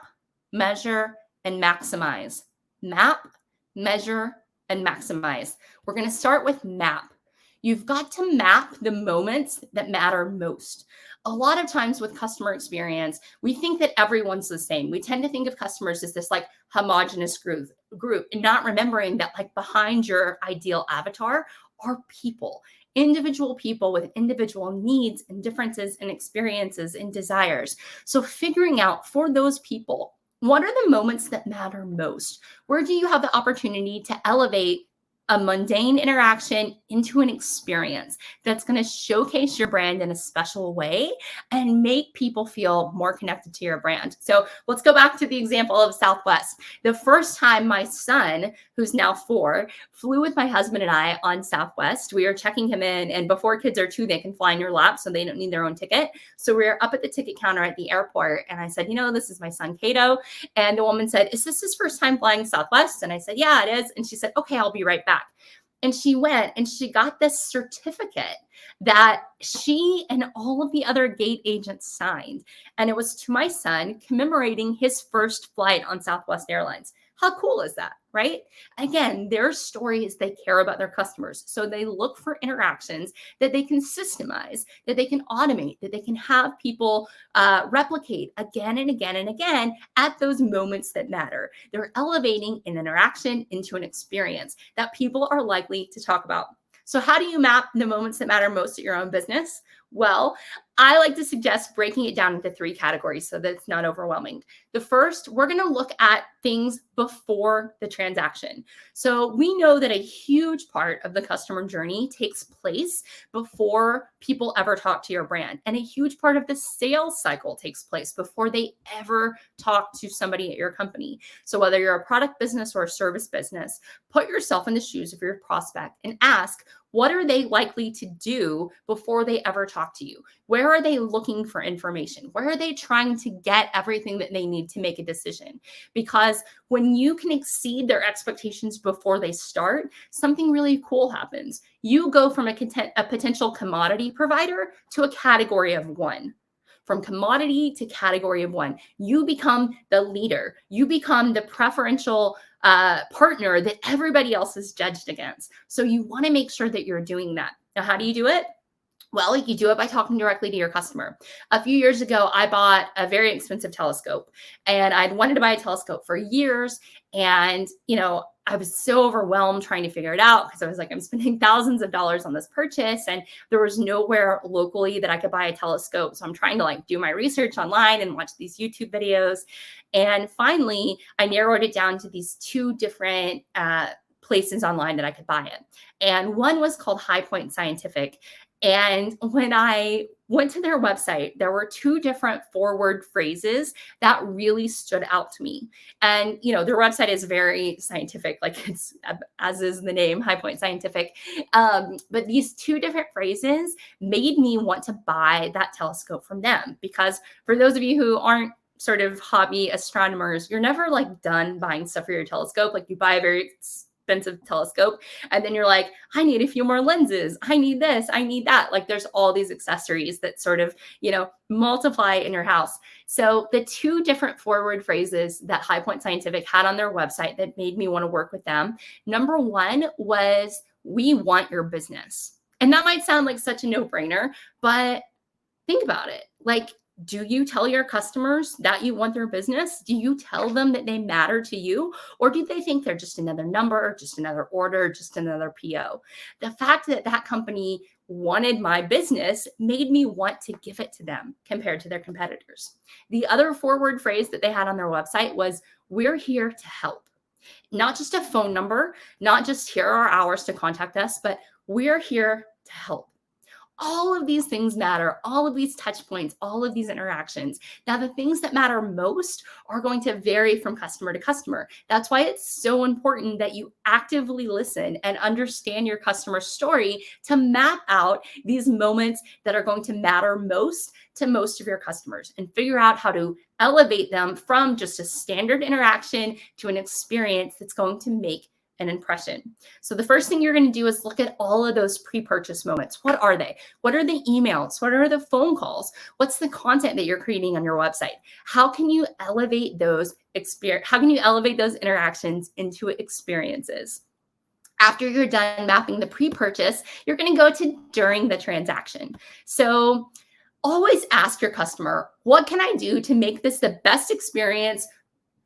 S1: measure, and maximize. Map, measure, and maximize. We're going to start with map. You've got to map the moments that matter most. A lot of times with customer experience, we think that everyone's the same. We tend to think of customers as this like homogenous group, and not remembering that like behind your ideal avatar are people, individual people with individual needs and differences and experiences and desires. So figuring out for those people, what are the moments that matter most? Where do you have the opportunity to elevate a mundane interaction into an experience that's going to showcase your brand in a special way and make people feel more connected to your brand? So let's go back to the example of Southwest. The first time my son, who's now 4, flew with my husband and I on Southwest, we were checking him in, and before kids are 2, they can fly in your lap, so they don't need their own ticket. So we were up at the ticket counter at the airport, and I said, this is my son, Cato. And the woman said, is this his first time flying Southwest? And I said, yeah, it is. And she said, okay, I'll be right back. And she went and she got this certificate that she and all of the other gate agents signed. And it was to my son commemorating his first flight on Southwest Airlines. How cool is that, right? Again, their story is they care about their customers. So they look for interactions that they can systemize, that they can automate, that they can have people replicate again and again and again at those moments that matter. They're elevating an interaction into an experience that people are likely to talk about. So how do you map the moments that matter most at your own business? Well, I like to suggest breaking it down into 3 categories so that it's not overwhelming. The first, we're going to look at things before the transaction. So we know that a huge part of the customer journey takes place before people ever talk to your brand. And a huge part of the sales cycle takes place before they ever talk to somebody at your company. So whether you're a product business or a service business, put yourself in the shoes of your prospect and ask, what are they likely to do before they ever talk to you? Where are they looking for information? Where are they trying to get everything that they need to make a decision? Because when you can exceed their expectations before they start, something really cool happens. You go from a potential commodity provider to a category of one. From commodity to category of one, you become the leader. You become the preferential partner that everybody else is judged against. So you want to make sure that you're doing that. Now, how do you do it? Well, you do it by talking directly to your customer. A few years ago, I bought a very expensive telescope, and I'd wanted to buy a telescope for years. And, I was so overwhelmed trying to figure it out because I was like, I'm spending thousands of dollars on this purchase, and there was nowhere locally that I could buy a telescope. So I'm trying to do my research online and watch these YouTube videos. And finally, I narrowed it down to these 2 different places online that I could buy it. And one was called High Point Scientific. And when I went to their website, there were 2 different forward phrases that really stood out to me. And, their website is very scientific, like it's, as is the name, High Point Scientific. But these 2 different phrases made me want to buy that telescope from them. Because for those of you who aren't sort of hobby astronomers, you're never done buying stuff for your telescope. You buy a very expensive telescope, and then you're like, I need a few more lenses. I need this. I need that. There's all these accessories that sort of, multiply in your house. So the 2 different forward phrases that High Point Scientific had on their website that made me want to work with them. Number 1 was, we want your business. And that might sound like such a no-brainer, but think about it. Do you tell your customers that you want their business? Do you tell them that they matter to you? Or do they think they're just another number, just another order, just another PO? The fact that that company wanted my business made me want to give it to them compared to their competitors. The other forward phrase that they had on their website was, we're here to help. Not just a phone number, not just here are hours to contact us, but we're here to help. All of these things matter, all of these touch points, all of these interactions. Now, the things that matter most are going to vary from customer to customer. That's why it's so important that you actively listen and understand your customer story to map out these moments that are going to matter most to most of your customers and figure out how to elevate them from just a standard interaction to an experience that's going to make an impression. So the first thing you're going to do is look at all of those pre-purchase moments. What are they? What are the emails? What are the phone calls? What's the content that you're creating on your website? How can you elevate those interactions into experiences? After you're done mapping the pre-purchase, you're going to go to during the transaction. So always ask your customer, what can I do to make this the best experience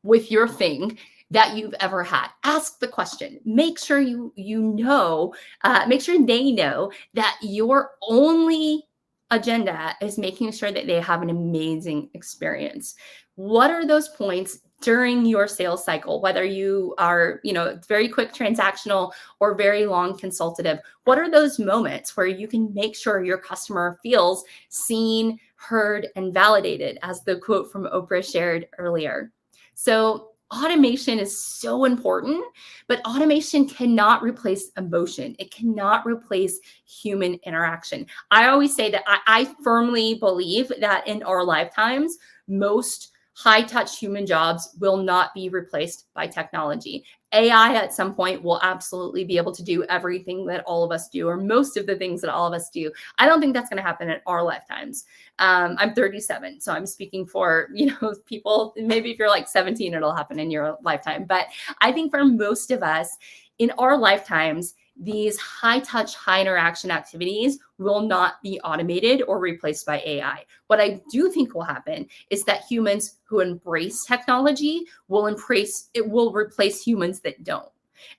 S1: with your thing that you've ever had? Ask the question. Make sure make sure they know that your only agenda is making sure that they have an amazing experience. What are those points during your sales cycle, whether you are, very quick transactional or very long consultative? What are those moments where you can make sure your customer feels seen, heard, and validated, as the quote from Oprah shared earlier? So automation is so important, but automation cannot replace emotion. It cannot replace human interaction. I always say that I firmly believe that in our lifetimes, most high-touch human jobs will not be replaced by technology. AI at some point will absolutely be able to do everything that all of us do, or most of the things that all of us do. I don't think that's going to happen in our lifetimes. I'm 37, so I'm speaking for, people. Maybe if you're 17, it'll happen in your lifetime. But I think for most of us in our lifetimes, these high-touch, high-interaction activities will not be automated or replaced by AI. What I do think will happen is that humans who embrace technology will replace humans that don't.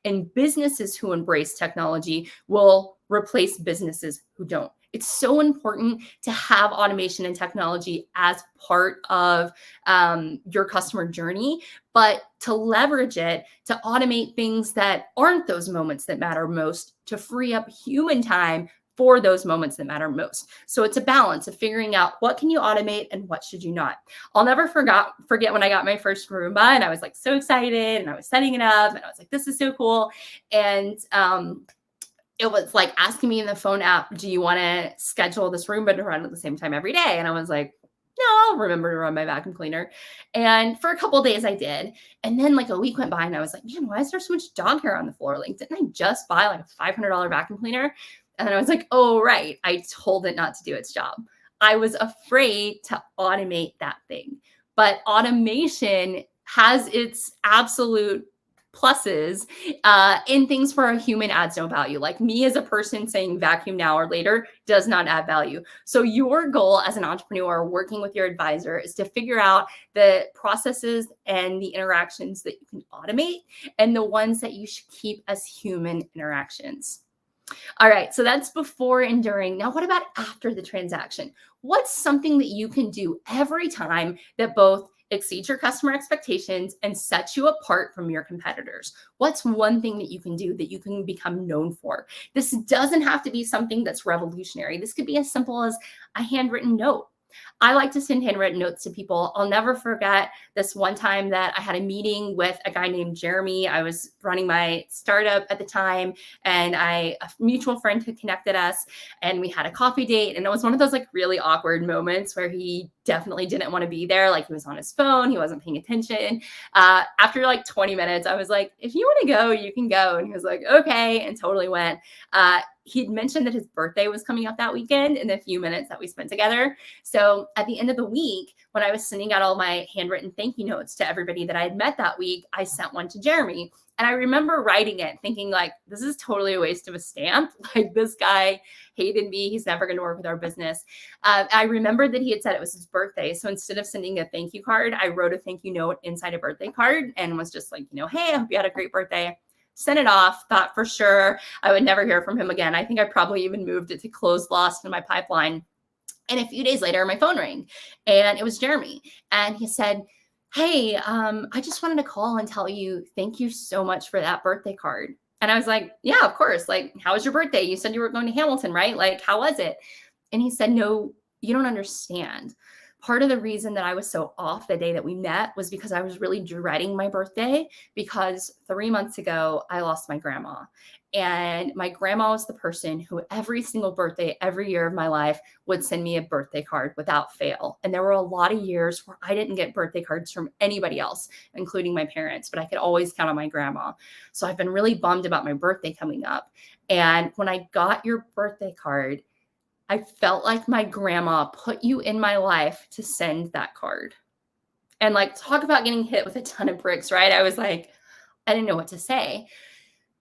S1: And businesses who embrace technology will replace businesses who don't. It's so important to have automation and technology as part of your customer journey, but to leverage it to automate things that aren't those moments that matter most, to free up human time for those moments that matter most. So it's a balance of figuring out what can you automate and what should you not. I'll never forget when I got my first Roomba and I was like so excited and I was setting it up and I was like, this is so cool. And it was like asking me in the phone app, do you want to schedule this Roomba to run at the same time every day? And I was like, no, I'll remember to run my vacuum cleaner. And for a couple of days I did. And then like a week went by and I was like, man, why is there so much dog hair on the floor? Like, didn't I just buy like a $500 vacuum cleaner? And then I was like, oh, right. I told it not to do its job. I was afraid to automate that thing. But automation has its absolute pluses in things where a human adds no value. Like me as a person saying vacuum now or later does not add value. So your goal as an entrepreneur working with your advisor is to figure out the processes and the interactions that you can automate and the ones that you should keep as human interactions. All right, so that's before and during. Now, what about after the transaction? What's something that you can do every time that both exceeds your customer expectations and sets you apart from your competitors? What's one thing that you can do that you can become known for? This doesn't have to be something that's revolutionary. This could be as simple as a handwritten note. I like to send handwritten notes to people. I'll never forget this one time that I had a meeting with a guy named Jeremy. I was running my startup at the time, and a mutual friend had connected us, and we had a coffee date. And it was one of those like really awkward moments where he definitely didn't want to be there. Like he was on his phone, he wasn't paying attention. After like 20 minutes, I was like, if you want to go, you can go. And he was like, okay, and totally went. He'd mentioned that his birthday was coming up that weekend in the few minutes that we spent together. So at the end of the week, when I was sending out all my handwritten thank you notes to everybody that I had met that week, I sent one to Jeremy. And I remember writing it thinking like, this is totally a waste of a stamp. Like this guy hated me. He's never going to work with our business. I remembered that he had said it was his birthday. So instead of sending a thank you card, I wrote a thank you note inside a birthday card and was just like, hey, I hope you had a great birthday. Sent it off, thought for sure I would never hear from him again. I think I probably even moved it to closed lost in my pipeline. And a few days later, my phone rang and it was Jeremy. And he said, hey, I just wanted to call and tell you, thank you so much for that birthday card. And I was like, yeah, of course. Like, how was your birthday? You said you were going to Hamilton, right? Like, how was it? And he said, no, you don't understand. Part of the reason that I was so off the day that we met was because I was really dreading my birthday because 3 months ago, I lost my grandma. And my grandma was the person who every single birthday, every year of my life would send me a birthday card without fail. And there were a lot of years where I didn't get birthday cards from anybody else, including my parents, but I could always count on my grandma. So I've been really bummed about my birthday coming up. And when I got your birthday card, I felt like my grandma put you in my life to send that card. And like, talk about getting hit with a ton of bricks, right? I was like, I didn't know what to say.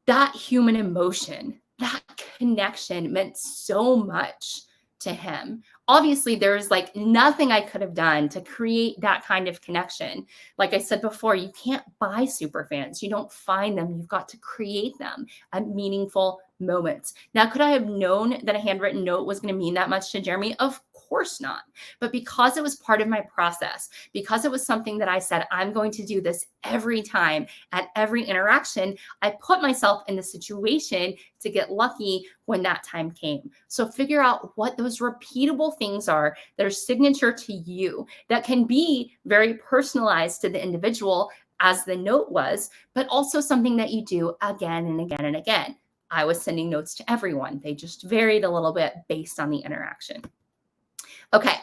S1: That human emotion, that connection meant so much to him. Obviously, there was like nothing I could have done to create that kind of connection. Like I said before, you can't buy superfans. You don't find them. You've got to create them at meaningful moments. Now, could I have known that a handwritten note was going to mean that much to Jeremy? Of course not. But because it was part of my process, because it was something that I said, I'm going to do this every time at every interaction, I put myself in the situation to get lucky when that time came. So figure out what those repeatable things are that are signature to you, that can be very personalized to the individual as the note was, but also something that you do again and again and again. I was sending notes to everyone. They just varied a little bit based on the interaction. Okay,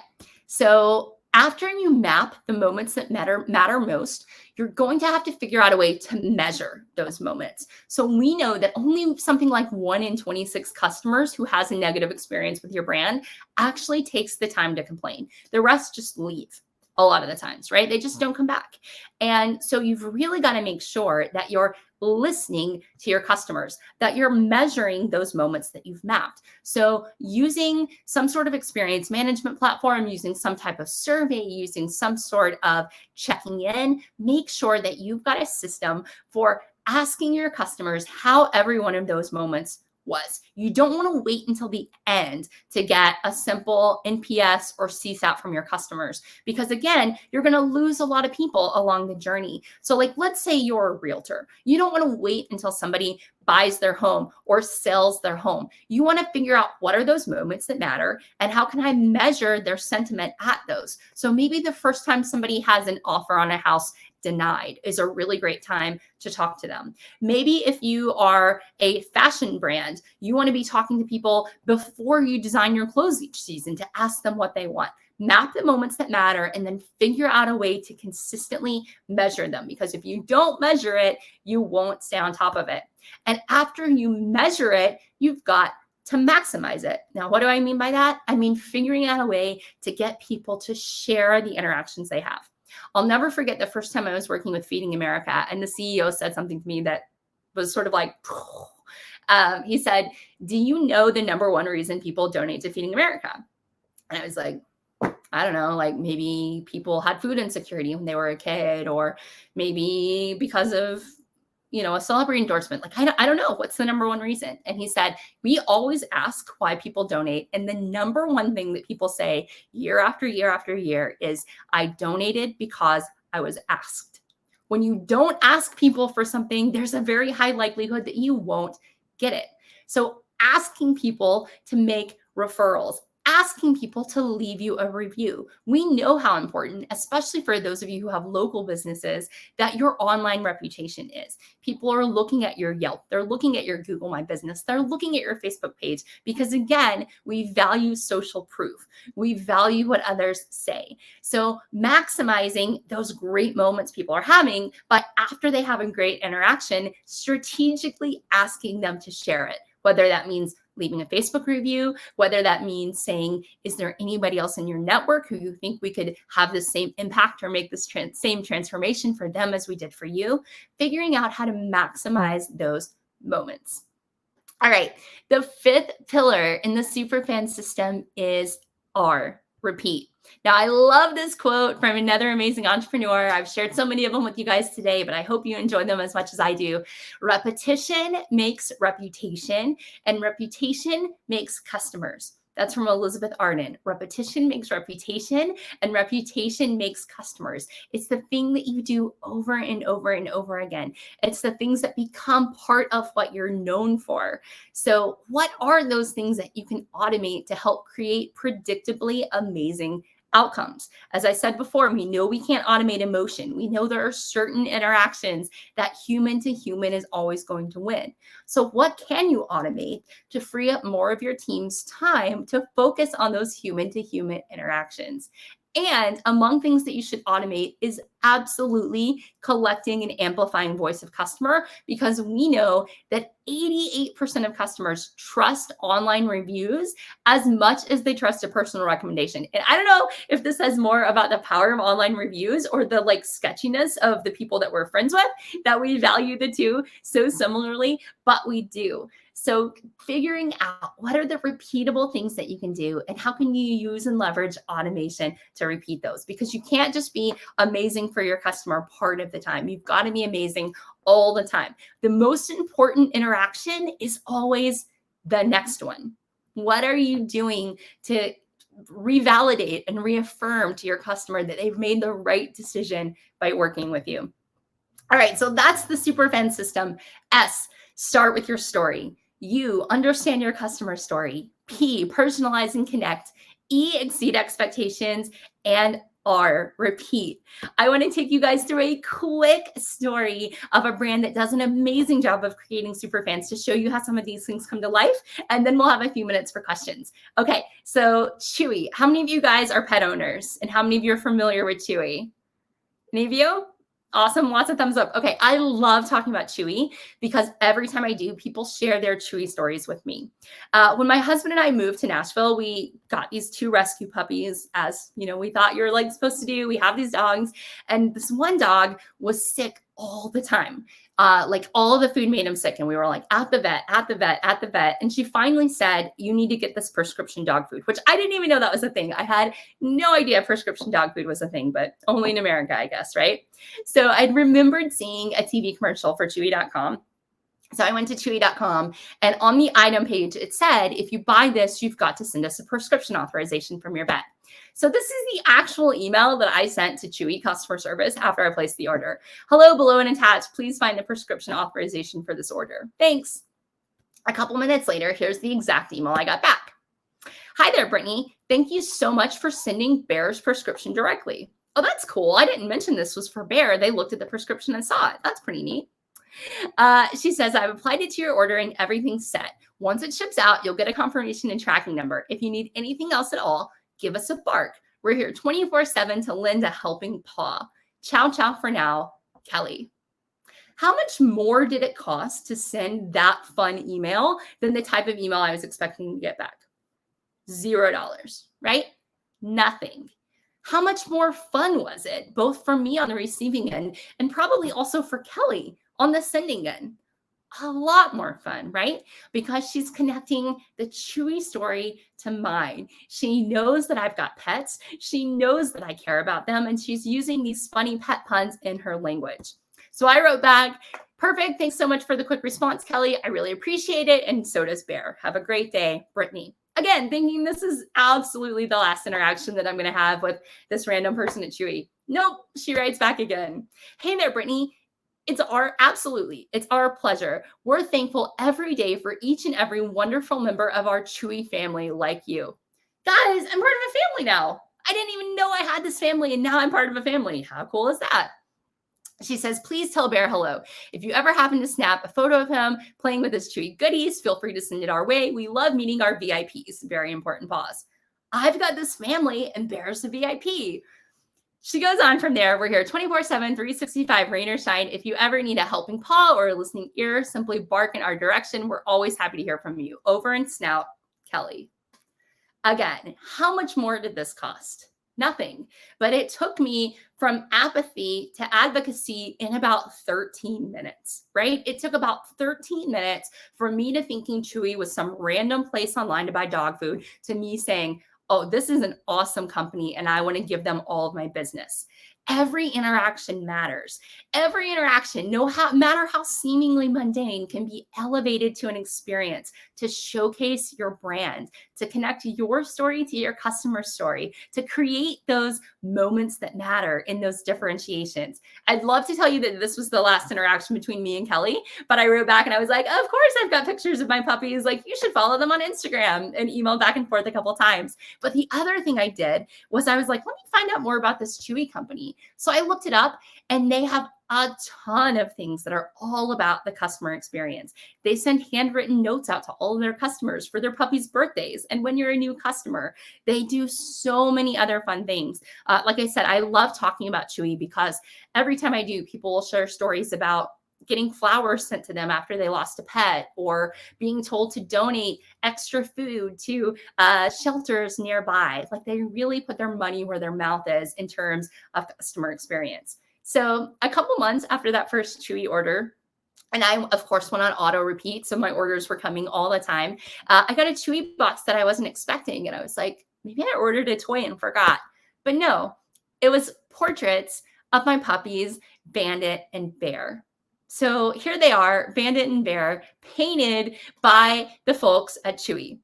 S1: so after you map the moments that matter most, you're going to have to figure out a way to measure those moments. So we know that only something like 1 in 26 customers who has a negative experience with your brand actually takes the time to complain. The rest just leave a lot of the times, right? They just don't come back. And so you've really got to make sure that you're listening to your customers, that you're measuring those moments that you've mapped. So using some sort of experience management platform, using some type of survey, using some sort of checking in, make sure that you've got a system for asking your customers how every one of those moments was. You don't want to wait until the end to get a simple NPS or CSAT from your customers, because again, you're going to lose a lot of people along the journey. So like, let's say you're a realtor. You don't want to wait until somebody buys their home or sells their home. You want to figure out what are those moments that matter and how can I measure their sentiment at those. So maybe the first time somebody has an offer on a house denied is a really great time to talk to them. Maybe if you are a fashion brand, you want to be talking to people before you design your clothes each season to ask them what they want. Map the moments that matter and then figure out a way to consistently measure them, because if you don't measure it, you won't stay on top of it. And after you measure it, you've got to maximize it. Now, what do I mean by that? I mean figuring out a way to get people to share the interactions they have. I'll never forget the first time I was working with Feeding America, and the CEO said something to me that was sort of like, he said, do you know the number one reason people donate to Feeding America? And I was like, I don't know, like maybe people had food insecurity when they were a kid, or maybe because of, a celebrity endorsement. Like, I don't know, what's the number one reason? And he said, we always ask why people donate. And the number one thing that people say year after year after year is, I donated because I was asked. When you don't ask people for something, there's a very high likelihood that you won't get it. So asking people to make referrals, asking people to leave you a review. We know how important, especially for those of you who have local businesses, that your online reputation is. People are looking at your Yelp, they're looking at your Google My Business, they're looking at your Facebook page, because again, we value social proof. We value what others say. So maximizing those great moments people are having, but after they have a great interaction, strategically asking them to share it, whether that means leaving a Facebook review, whether that means saying, is there anybody else in your network who you think we could have the same impact or make this same transformation for them as we did for you? Figuring out how to maximize those moments. All right, the fifth pillar in the SUPERFANS system is R, repeat. Now, I love this quote from another amazing entrepreneur. I've shared so many of them with you guys today, but I hope you enjoy them as much as I do. Repetition makes reputation, and reputation makes customers. That's from Elizabeth Arden. Repetition makes reputation, and reputation makes customers. It's the thing that you do over and over and over again. It's the things that become part of what you're known for. So what are those things that you can automate to help create predictably amazing outcomes? As I said before, we know we can't automate emotion. We know there are certain interactions that human to human is always going to win. So what can you automate to free up more of your team's time to focus on those human to human interactions? And among things that you should automate is absolutely collecting and amplifying voice of customer, because we know that 88% of customers trust online reviews as much as they trust a personal recommendation. And I don't know if this says more about the power of online reviews or the sketchiness of the people that we're friends with, that we value the two so similarly, but we do. So figuring out what are the repeatable things that you can do and how can you use and leverage automation to repeat those, because you can't just be amazing for your customer part of the time. You've got to be amazing all the time. The most important interaction is always the next one. What are you doing to revalidate and reaffirm to your customer that they've made the right decision by working with you? All right, so that's the SUPERFANS system. S, start with your story. U, understand your customer story. P, personalize and connect. E, exceed expectations. And R, repeat. I want to take you guys through a quick story of a brand that does an amazing job of creating SUPERFANS to show you how some of these things come to life. And then we'll have a few minutes for questions. Okay, so Chewy. How many of you guys are pet owners? And how many of you are familiar with Chewy? Any of you? Awesome. Lots of thumbs up. Okay. I love talking about Chewy because every time I do, people share their Chewy stories with me. When my husband and I moved to Nashville, we got these two rescue puppies, as we thought you're supposed to do. We have these dogs, and this one dog was sick all the time. All of the food made him sick. And we were at the vet. And she finally said, you need to get this prescription dog food, which I didn't even know that was a thing. I had no idea prescription dog food was a thing, but only in America, I guess, right? So I'd remembered seeing a TV commercial for Chewy.com. So I went to chewy.com, and on the item page, it said, if you buy this, you've got to send us a prescription authorization from your vet. So this is the actual email that I sent to Chewy customer service after I placed the order. Hello, below and attached, please find the prescription authorization for this order. Thanks. A couple minutes later, here's the exact email I got back. Hi there, Brittany. Thank you so much for sending Bear's prescription directly. Oh, that's cool. I didn't mention this was for Bear. They looked at the prescription and saw it. That's pretty neat. She says, I've applied it to your order and everything's set. Once it ships out, you'll get a confirmation and tracking number. If you need anything else at all, give us a bark. We're here 24/7 to lend a helping paw. Ciao, ciao for now, Kelly. How much more did it cost to send that fun email than the type of email I was expecting to get back? $0, right? Nothing. How much more fun was it, both for me on the receiving end and probably also for Kelly on the sending end? A lot more fun, right? Because she's connecting the Chewy story to mine. She knows that I've got pets. She knows that I care about them, and she's using these funny pet puns in her language. So I wrote back, perfect. Thanks so much for the quick response, Kelly. I really appreciate it. And so does Bear. Have a great day, Brittany. Again, thinking this is absolutely the last interaction that I'm going to have with this random person at Chewy. Nope, she writes back again. Hey there, Brittany. It's our pleasure. We're thankful every day for each and every wonderful member of our Chewy family like you. Guys, I'm part of a family now. I didn't even know I had this family, and now I'm part of a family. How cool is that? She says, please tell Bear hello. If you ever happen to snap a photo of him playing with his Chewy goodies, feel free to send it our way. We love meeting our VIPs. Very important pause. I've got this family and Bear's a VIP. She goes on from there. We're here 24/7, 365, rain or shine. If you ever need a helping paw or a listening ear, simply bark in our direction. We're always happy to hear from you. Over and snout, Kelly. Again, how much more did this cost? Nothing. But it took me from apathy to advocacy in about 13 minutes, right? It took about 13 minutes for me to thinking Chewy was some random place online to buy dog food to me saying, oh, this is an awesome company and I want to give them all of my business. Every interaction matters. Every interaction, no matter how seemingly mundane, can be elevated to an experience to showcase your brand, to connect your story to your customer story, to create those moments that matter in those differentiations. I'd love to tell you that this was the last interaction between me and Kelly, but I wrote back and I was like, of course I've got pictures of my puppies. Like, you should follow them on Instagram, and emailed back and forth a couple times. But the other thing I did was I was like, let me find out more about this Chewy company. So I looked it up, and they have a ton of things that are all about the customer experience. They send handwritten notes out to all of their customers for their puppies' birthdays. And when you're a new customer, they do so many other fun things. Like I said, I love talking about Chewy because every time I do, people will share stories about getting flowers sent to them after they lost a pet, or being told to donate extra food to shelters nearby. Like, they really put their money where their mouth is in terms of customer experience. So a couple months after that first Chewy order, and I, of course, went on auto repeat, so my orders were coming all the time, I got a Chewy box that I wasn't expecting. And I was like, maybe I ordered a toy and forgot. But no, it was portraits of my puppies, Bandit and Bear. So here they are, Bandit and Bear, painted by the folks at Chewy.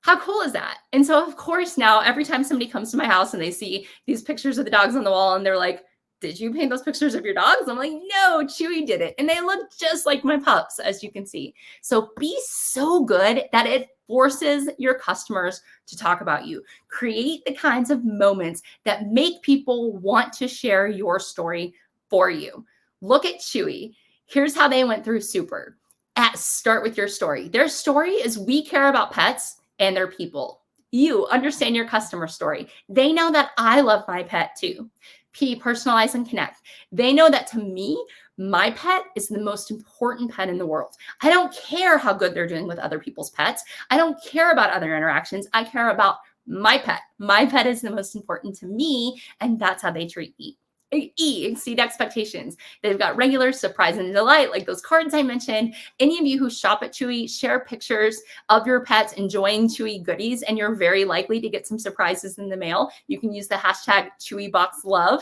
S1: How cool is that? And so, of course, now every time somebody comes to my house and they see these pictures of the dogs on the wall and they're like, did you paint those pictures of your dogs? I'm like, no, Chewy did it. And they look just like my pups, as you can see. So be so good that it forces your customers to talk about you. Create the kinds of moments that make people want to share your story for you. Look at Chewy. Here's how they went through Super. Start with your story. Their story is, we care about pets and their people. You understand your customer story. They know that I love my pet too. P, personalize and connect. They know that to me, my pet is the most important pet in the world. I don't care how good they're doing with other people's pets. I don't care about other interactions. I care about my pet. My pet is the most important to me, and that's how they treat me. E, exceed expectations. They've got regular, surprise, and delight, like those cards I mentioned. Any of you who shop at Chewy, share pictures of your pets enjoying Chewy goodies, and you're very likely to get some surprises in the mail. You can use the hashtag ChewyBoxLove.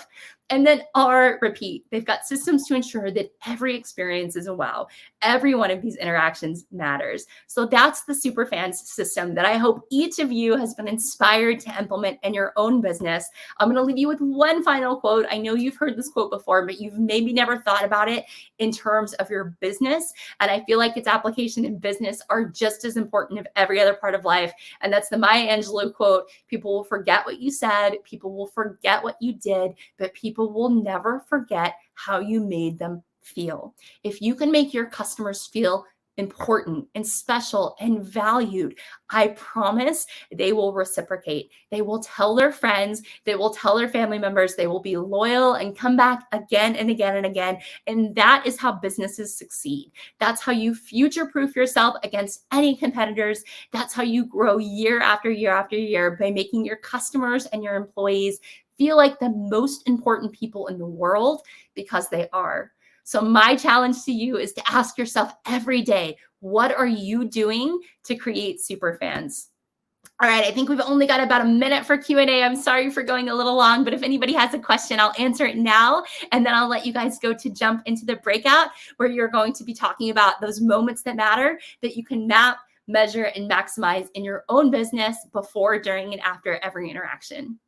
S1: And then R, repeat. They've got systems to ensure that every experience is a wow. Every one of these interactions matters. So that's the SUPERFANS system that I hope each of you has been inspired to implement in your own business. I'm going to leave you with one final quote. I know you've heard this quote before, but you've maybe never thought about it in terms of your business. And I feel like its application in business are just as important as every other part of life. And that's the Maya Angelou quote. People will forget what you said. People will forget what you did, but people will never forget how you made them feel. If you can make your customers feel important and special and valued, I promise they will reciprocate. They will tell their friends, they will tell their family members, they will be loyal and come back again and again and again. And that is how businesses succeed. That's how you future-proof yourself against any competitors. That's how you grow year after year after year, by making your customers and your employees feel like the most important people in the world, because they are. So my challenge to you is to ask yourself every day, what are you doing to create SUPERFANS? All right, I think we've only got about a minute for Q&A. I'm sorry for going a little long, but if anybody has a question, I'll answer it now. And then I'll let you guys go to jump into the breakout, where you're going to be talking about those moments that matter, that you can map, measure, and maximize in your own business before, during, and after every interaction.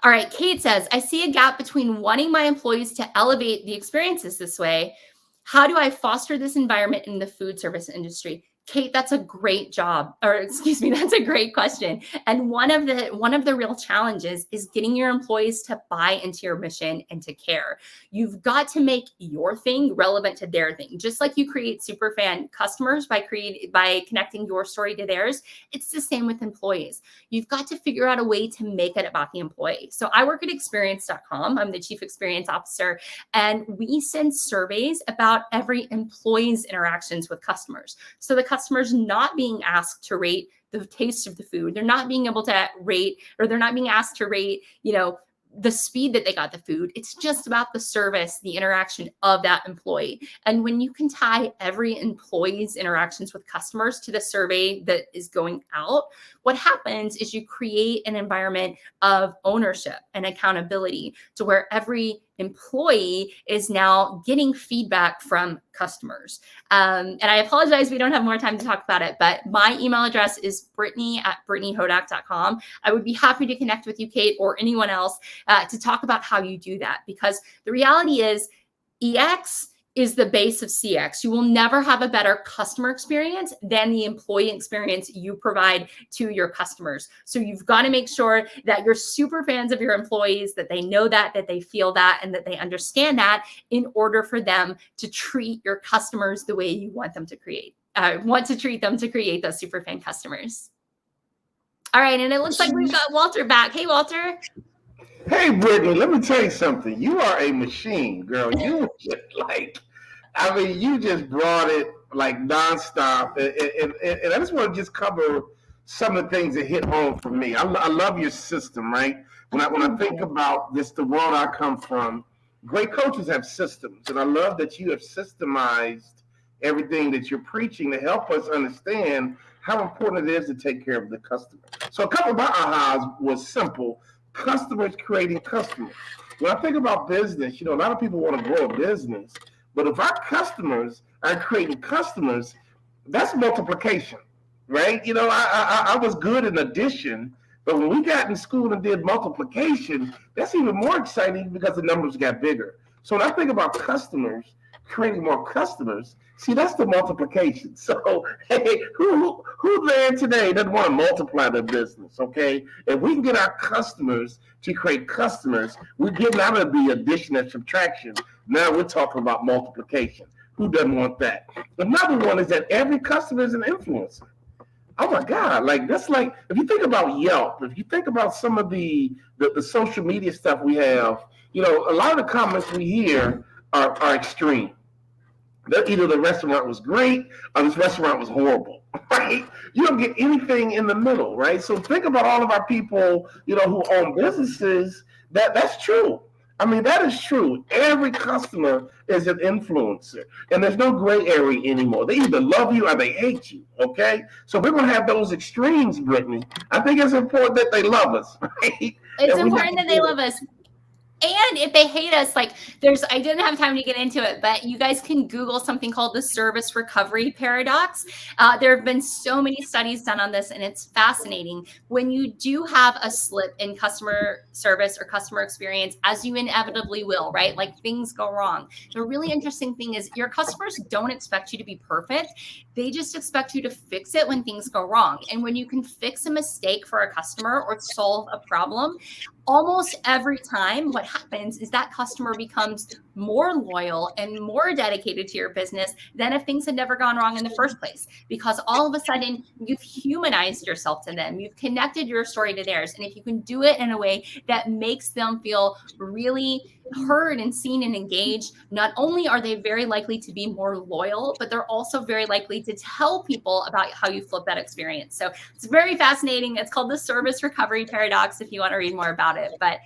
S1: All right, Kate says, I see a gap between wanting my employees to elevate the experiences this way. How do I foster this environment in the food service industry? Kate, that's a great job, or excuse me, that's a great question. And one of the real challenges is getting your employees to buy into your mission and to care. You've got to make your thing relevant to their thing. Just like you create SUPERFAN customers by connecting your story to theirs, it's the same with employees. You've got to figure out a way to make it about the employee. So I work at experience.com. I'm the chief experience officer, and we send surveys about every employee's interactions with customers. So the customers not being asked to rate the taste of the food. They're not being able to rate, or they're not being asked to rate, the speed that they got the food. It's just about the service, the interaction of that employee. And when you can tie every employee's interactions with customers to the survey that is going out, what happens is you create an environment of ownership and accountability, to where every employee is now getting feedback from customers. And I apologize, we don't have more time to talk about it, but my email address is brittany@brittanyhodak.com. I would be happy to connect with you, Kate, or anyone else to talk about how you do that, because the reality is EX is the base of CX. You will never have a better customer experience than the employee experience you provide to your customers. So you've got to make sure that you're super fans of your employees, that they know that they feel that, and that they understand that, in order for them to treat your customers the way you want them to treat them to create those super fan customers. All right, and it looks like we've got Walter back. Hey, Walter.
S2: Hey, Brittany, let me tell you something. You are a machine, girl. You just you just brought it like nonstop. And I just want to just cover some of the things that hit home for me. I love your system, right? When I think about this, the world I come from, great coaches have systems. And I love that you have systemized everything that you're preaching to help us understand how important it is to take care of the customer. So a couple of my ahas was simple. Customers creating customers. When I think about business, a lot of people want to grow a business, but if our customers are creating customers, that's multiplication, right? I was good in addition, but when we got in school and did multiplication, that's even more exciting because the numbers got bigger. So when I think about customers creating more customers, see, that's the multiplication. So, hey, who there today doesn't want to multiply their business, okay? If we can get our customers to create customers, we're getting out of the addition and subtraction. Now we're talking about multiplication. Who doesn't want that? Another one is that every customer is an influencer. Oh my God, that's like, if you think about Yelp, if you think about some of the social media stuff we have, a lot of the comments we hear are extreme. Either the restaurant was great or this restaurant was horrible, right? You don't get anything in the middle, right? So think about all of our people, who own businesses. That's true. I mean, that is true. Every customer is an influencer, and there's no gray area anymore. They either love you or they hate you. Okay, so we're gonna have those extremes, Brittany. I think it's important that they love us, right?
S1: It's
S2: And we have
S1: important
S2: to
S1: that they
S2: do
S1: love us. And if they hate us, like I didn't have time to get into it, but you guys can Google something called the service recovery paradox. There have been so many studies done on this, and it's fascinating. When you do have a slip in customer service or customer experience, as you inevitably will, right? Like things go wrong. The really interesting thing is your customers don't expect you to be perfect. They just expect you to fix it when things go wrong. And when you can fix a mistake for a customer or solve a problem, almost every time what happens is that customer becomes more loyal and more dedicated to your business than if things had never gone wrong in the first place, because all of a sudden you've humanized yourself to them, you've connected your story to theirs. And if you can do it in a way that makes them feel really heard and seen and engaged, not only are they very likely to be more loyal, but they're also very likely to tell people about how you flip that experience. So it's very fascinating. It's called the service recovery paradox if you want to read more about it. But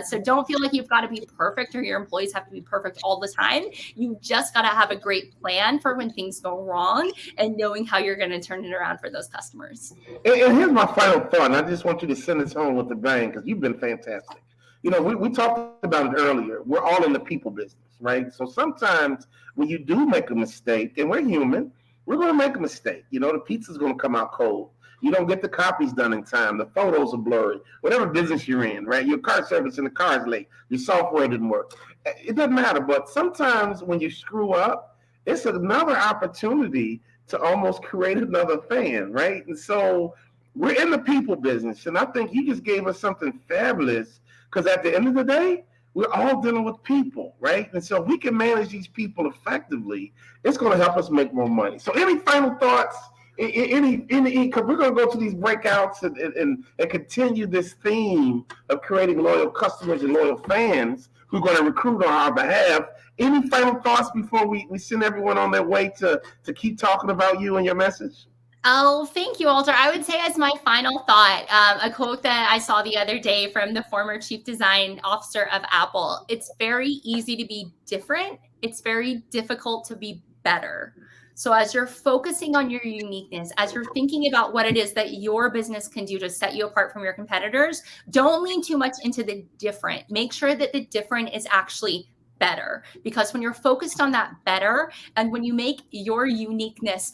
S1: so don't feel like you've got to be perfect or your employees have to be perfect all the time. You just got to have a great plan for when things go wrong and knowing how you're going to turn it around for those customers.
S2: And here's my final thought, and I just want you to send this home with the bang because you've been fantastic. You know, we talked about it earlier. We're all in the people business, right? So sometimes when you do make a mistake, and we're human, we're going to make a mistake. You know, the pizza's going to come out cold. You don't get the copies done in time. The photos are blurry. Whatever business you're in, right? Your car service and the car's late. Your software didn't work. It doesn't matter. But sometimes when you screw up, it's another opportunity to almost create another fan, right? And so we're in the people business. And I think you just gave us something fabulous because at the end of the day, we're all dealing with people, right? And so if we can manage these people effectively, it's going to help us make more money. So any final thoughts? Because we're going to go to these breakouts and continue this theme of creating loyal customers and loyal fans who are going to recruit on our behalf. Any final thoughts before we send everyone on their way to keep talking about you and your message?
S1: Oh, thank you, Walter. I would say as my final thought, a quote that I saw the other day from the former chief design officer of Apple. It's very easy to be different. It's very difficult to be better. So as you're focusing on your uniqueness, as you're thinking about what it is that your business can do to set you apart from your competitors, don't lean too much into the different. Make sure that the different is actually better, because when you're focused on that better and when you make your uniqueness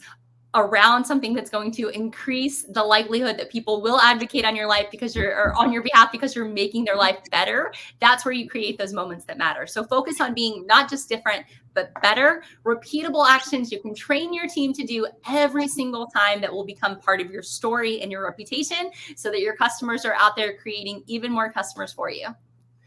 S1: around something that's going to increase the likelihood that people will advocate on your life because or on your behalf because you're making their life better, that's where you create those moments that matter. So focus on being not just different, but better. Repeatable actions you can train your team to do every single time that will become part of your story and your reputation so that your customers are out there creating even more customers for you.